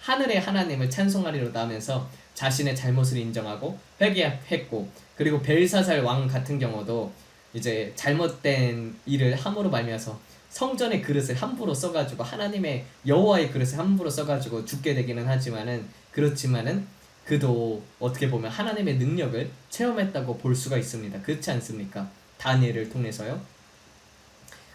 하늘의 하나님을 찬송하리로다 하면서 자신의 잘못을 인정하고 회개했고, 그리고 벨사살 왕 같은 경우도 이제 잘못된 일을 함으로 말미암아서 성전의 그릇을 함부로 써가지고 하나님의 여호와의 그릇을 함부로 써가지고 죽게 되기는 하지만은, 그렇지만은 그도 어떻게 보면 하나님의 능력을 체험했다고 볼 수가 있습니다. 그렇지 않습니까? 다니엘을 통해서요.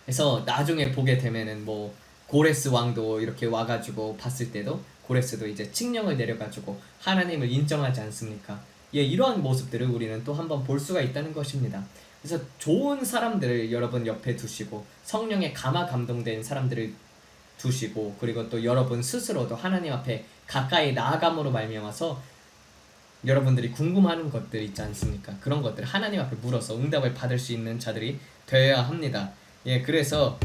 그래서 나중에 보게 되면은 뭐 고레스 왕도 이렇게 와가지고 봤을 때도 고레스도 이제 칙령을 내려가지고 하나님을 인정하지 않습니까? 예, 이러한 모습들을 우리는 또 한번 볼 수가 있다는 것입니다. 그래서 좋은 사람들을 여러분 옆에 두시고 성령에 감화 감동된 사람들을 두시고, 그리고 또 여러분 스스로도 하나님 앞에 가까이 나아감으로 말미암아서 여러분들이 궁금하는 것들 있지 않습니까? 그런 것들 하나님 앞에 물어서 응답을 받을 수 있는 자들이 되어야 합니다. 예, 그래서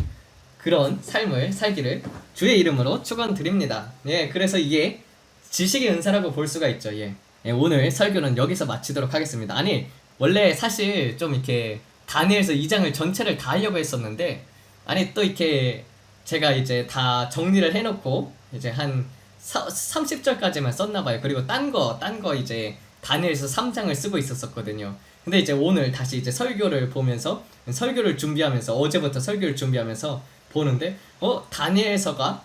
그런 삶을 살기를 주의 이름으로 축원드립니다. 예, 그래서 이게 지식의 은사라고 볼 수가 있죠. 예, 오늘 설교는 여기서 마치도록 하겠습니다. 아니 원래 사실 좀 이렇게 다니엘서 2장을 전체를 다 하려고 했었는데, 아니 또 이렇게 제가 이제 다 정리를 해놓고 이제 한 30절까지만 썼나봐요. 그리고 딴 거 이제 다니엘서 3장을 쓰고 있었거든요. 근데 이제 오늘 다시 이제 설교를 보면서, 설교를 준비하면서, 어제부터 설교를 준비하면서 보는데 다니엘서가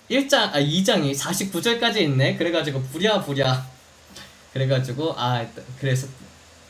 2장이 49절까지 있네. 그래가지고 부랴부랴 그래가지고 그래서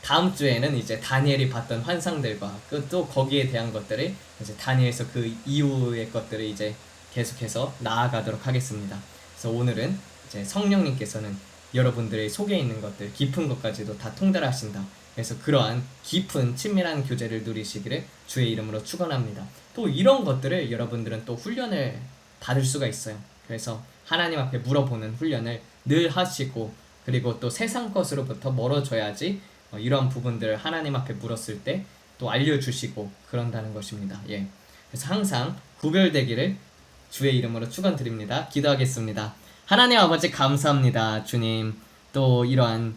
다음 주에는 이제 다니엘이 봤던 환상들과 또 거기에 대한 것들을 이제 다니엘서 그 이후의 것들을 이제 계속해서 나아가도록 하겠습니다. 그래서 오늘은 이제 성령님께서는 여러분들의 속에 있는 것들, 깊은 것까지도 다 통달하신다. 그래서 그러한 깊은 친밀한 교제를 누리시기를 주의 이름으로 축원합니다. 또 이런 것들을 여러분들은 또 훈련을 받을 수가 있어요. 그래서 하나님 앞에 물어보는 훈련을 늘 하시고, 그리고 또 세상 것으로부터 멀어져야지 이런 부분들을 하나님 앞에 물었을 때 또 알려주시고 그런다는 것입니다. 예. 그래서 항상 구별되기를 주의 이름으로 축원드립니다. 기도하겠습니다. 하나님 아버지 감사합니다. 주님, 또 이러한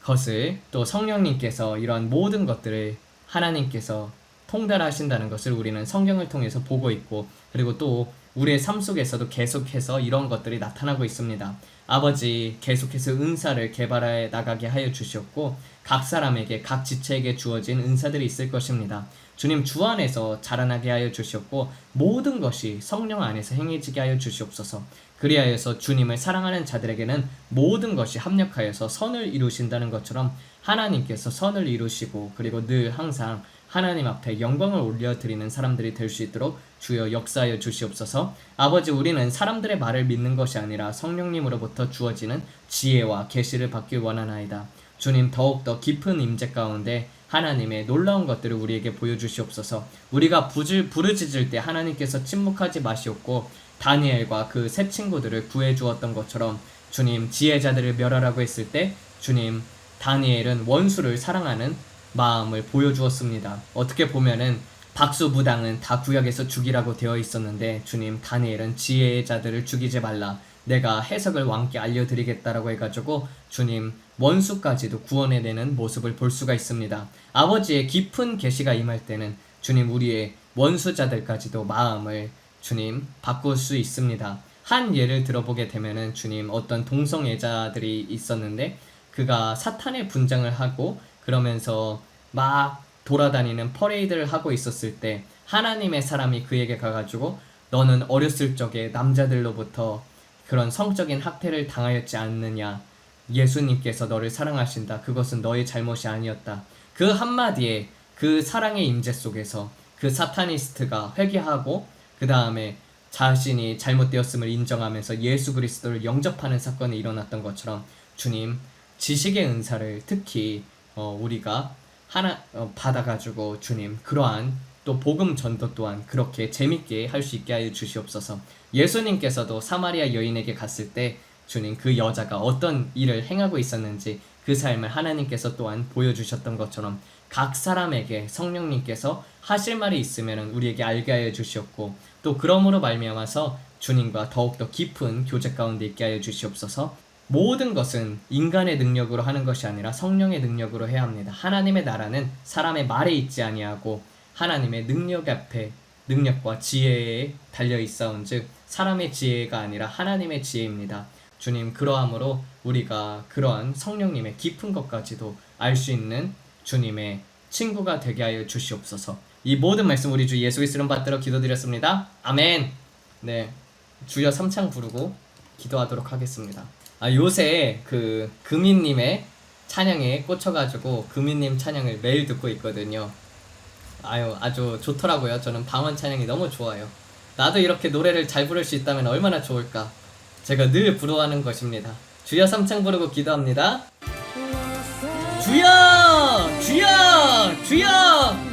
것을, 또 성령님께서 이러한 모든 것들을 하나님께서 통달하신다는 것을 우리는 성경을 통해서 보고 있고, 그리고 또 우리의 삶 속에서도 계속해서 이런 것들이 나타나고 있습니다. 아버지, 계속해서 은사를 개발해 나가게 하여 주시옵고, 각 사람에게, 각 지체에게 주어진 은사들이 있을 것입니다. 주님, 주 안에서 자라나게 하여 주시옵고, 모든 것이 성령 안에서 행해지게 하여 주시옵소서. 그리하여서 주님을 사랑하는 자들에게는 모든 것이 합력하여서 선을 이루신다는 것처럼 하나님께서 선을 이루시고, 그리고 늘 항상 하나님 앞에 영광을 올려드리는 사람들이 될 수 있도록 주여 역사하여 주시옵소서. 아버지, 우리는 사람들의 말을 믿는 것이 아니라 성령님으로부터 주어지는 지혜와 계시를 받길 원하나이다. 주님, 더욱더 깊은 임재 가운데 하나님의 놀라운 것들을 우리에게 보여주시옵소서. 우리가 부르짖을 때 하나님께서 침묵하지 마시옵고 다니엘과 그 세 친구들을 구해주었던 것처럼 주님 지혜자들을 멸하라고 했을 때 주님 다니엘은 원수를 사랑하는 마음을 보여주었습니다. 어떻게 보면은 박수무당은 다 구약에서 죽이라고 되어 있었는데 주님 다니엘은 지혜자들을 죽이지 말라, 내가 해석을 왕께 알려드리겠다라고 해가지고 주님 원수까지도 구원해내는 모습을 볼 수가 있습니다. 아버지의 깊은 계시가 임할 때는 주님 우리의 원수자들까지도 마음을 주님 바꿀 수 있습니다. 한 예를 들어보게 되면은 주님 어떤 동성애자들이 있었는데 그가 사탄의 분장을 하고 그러면서 막 돌아다니는 퍼레이드를 하고 있었을 때 하나님의 사람이 그에게 가가지고 너는 어렸을 적에 남자들로부터 그런 성적인 학대를 당하였지 않느냐, 예수님께서 너를 사랑하신다, 그것은 너의 잘못이 아니었다. 그 한마디에 그 사랑의 임재 속에서 그 사타니스트가 회개하고 그 다음에 자신이 잘못되었음을 인정하면서 예수 그리스도를 영접하는 사건이 일어났던 것처럼 주님 지식의 은사를 특히 우리가 받아가지고 주님 그러한 또 복음 전도 또한 그렇게 재밌게 할 수 있게 하여 주시옵소서. 예수님께서도 사마리아 여인에게 갔을 때 주님 그 여자가 어떤 일을 행하고 있었는지 그 삶을 하나님께서 또한 보여주셨던 것처럼 각 사람에게 성령님께서 하실 말이 있으면 우리에게 알게 하여 주시옵고 또 그러므로 말미암아서 주님과 더욱더 깊은 교제 가운데 있게 하여 주시옵소서. 모든 것은 인간의 능력으로 하는 것이 아니라 성령의 능력으로 해야 합니다. 하나님의 나라는 사람의 말에 있지 아니하고 하나님의 능력 앞에 능력과 지혜에 달려있사온즉 사람의 지혜가 아니라 하나님의 지혜입니다. 주님 그러함으로 우리가 그러한 성령님의 깊은 것까지도 알 수 있는 주님의 친구가 되게 하여 주시옵소서. 이 모든 말씀 우리 주 예수 그리스도 이름 받들어 기도드렸습니다. 아멘. 네, 주여 3창 부르고 기도하도록 하겠습니다. 요새 그 금이님의 찬양에 꽂혀가지고 금이님 찬양을 매일 듣고 있거든요. 아주 좋더라고요. 저는 방언 찬양이 너무 좋아요. 나도 이렇게 노래를 잘 부를 수 있다면 얼마나 좋을까. 제가 늘 부러워하는 것입니다. 주여 3창 부르고 기도합니다. 주여! 주여! 주여!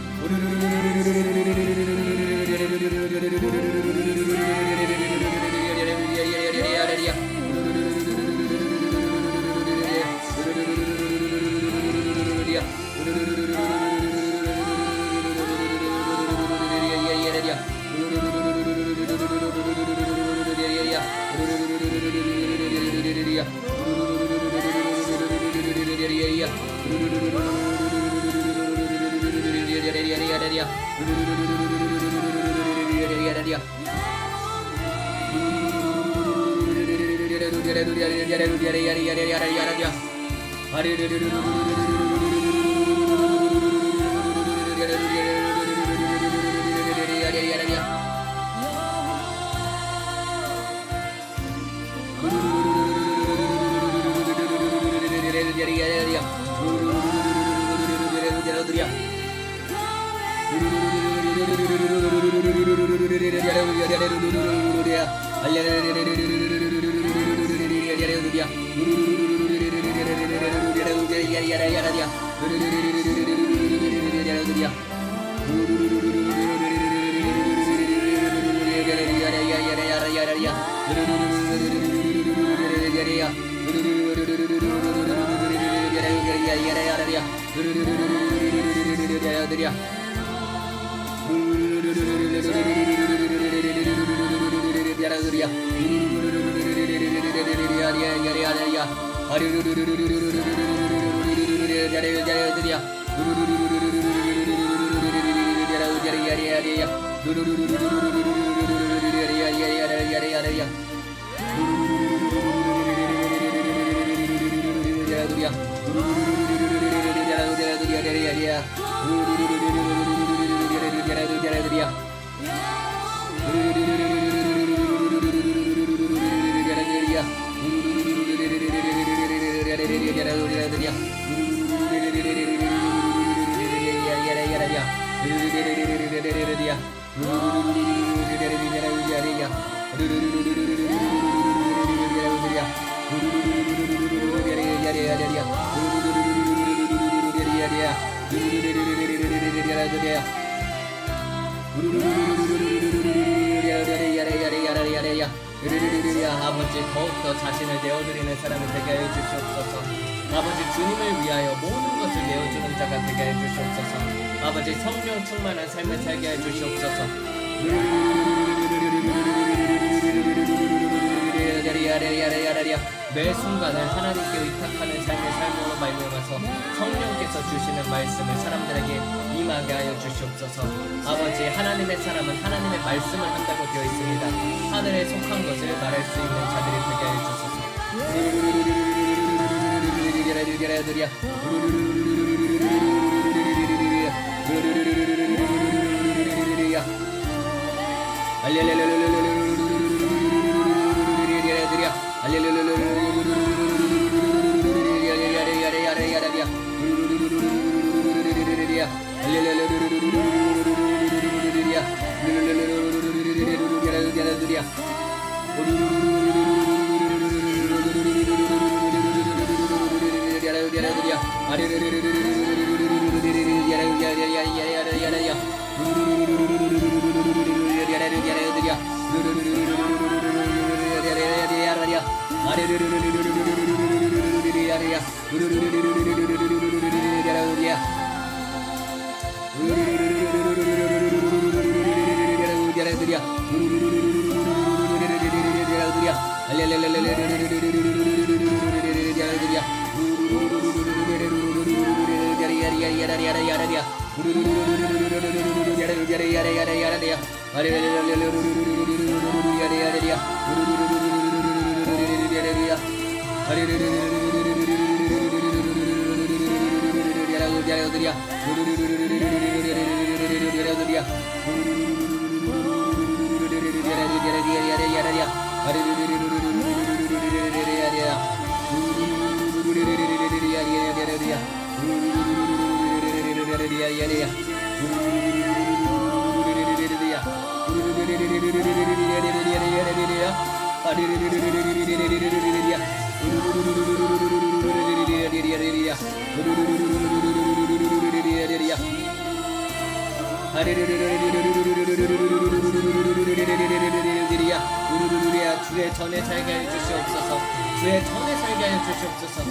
아버지 더욱더 자신을 내어드리는 사람이 되게 하여 주시옵소서. 아버지 주님을 위하여 모든 것을 내어주는 자가 되게 하여 주시옵소서. 아버지 성령 충만한 삶을 살게 하여 주시옵소서. 매 순간을 하나님께 의탁하는 삶의 삶으로 말미암아서 성령께서 주시는 말씀을 사람들에게 임하게 하여 주시옵소서. 아버지 하나님의 사람은 하나님의 말씀을 한다고 되어 있습니다. 하늘에 속한 것을 말할 수 있는 자들이 되게 하여 주소서. 주의 전에 살게 하여 주시옵소서. 주의 전에 살게 하여 주시옵소서.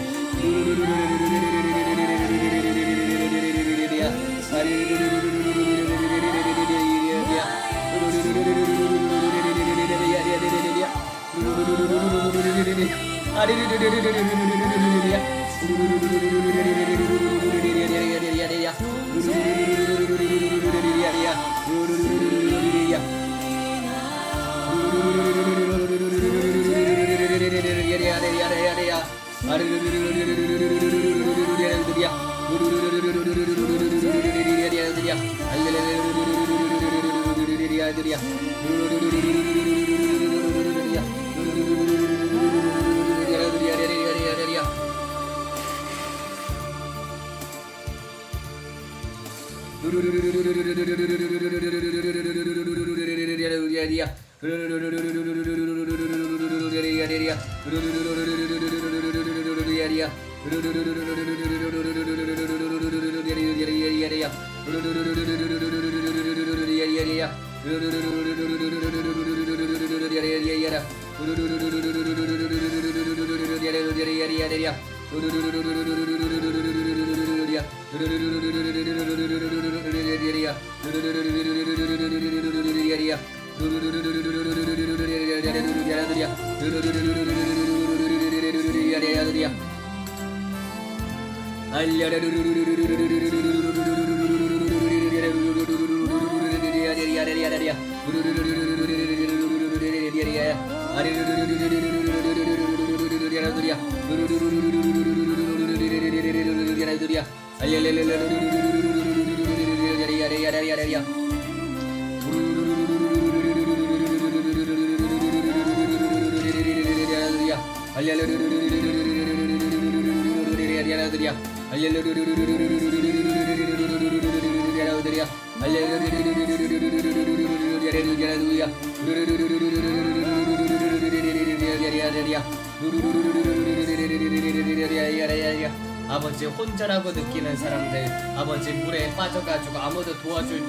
아버지 혼자라고 느끼는 사람들, 아버지 물에 빠져가지고 아무도 도와줄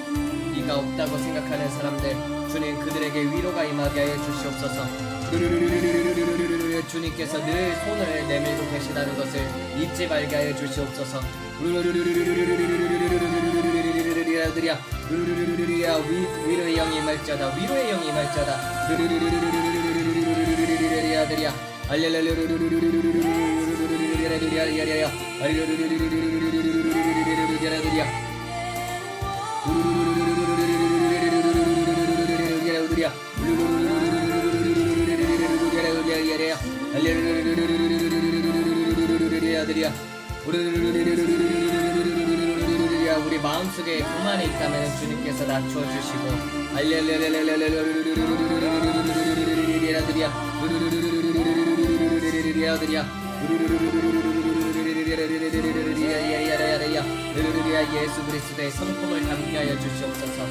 리가 없다고 생각하는 사람들, 주님 그들에게 위로가 임하게 하여 주시옵소서. 주님께서 늘 손을 내밀고 계시다는 것을 잊지 말게 하여 주시옵소서. 위로의 영이 임할지어다. 위로의 영이 임할지어다. 우리 마음속에 교만이 있다면 주님께서 낮춰주시고 예수 그리스도의 성품을 담게 하여 주시옵소서.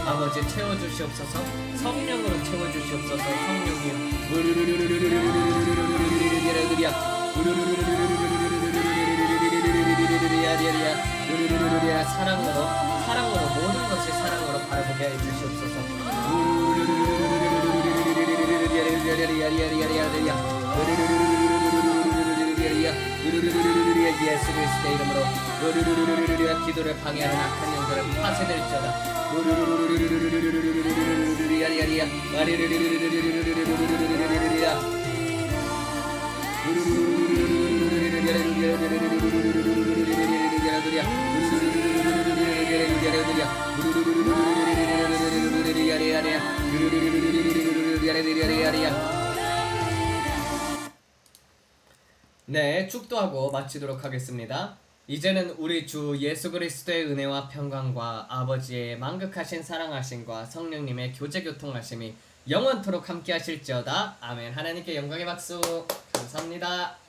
아버지 채워주시옵소서. 성령으로 채워주시옵소서. 성령님 사랑으로 모든 것을 사랑으로 바라보게 해주시옵소서. 예수 그리스도의 이름으로 기도를 방해하는 악한 영들을 파쇄될지어다. 네, 축도하고 마치도록 하겠습니다. 이제는 우리 주 예수 그리스도의 은혜와 평강과 아버지의 만극하신 사랑하심과 성령님의 교제 교통하심이 영원토록 함께 하실지어다. 아멘. 하나님께 영광의 박수. 감사합니다.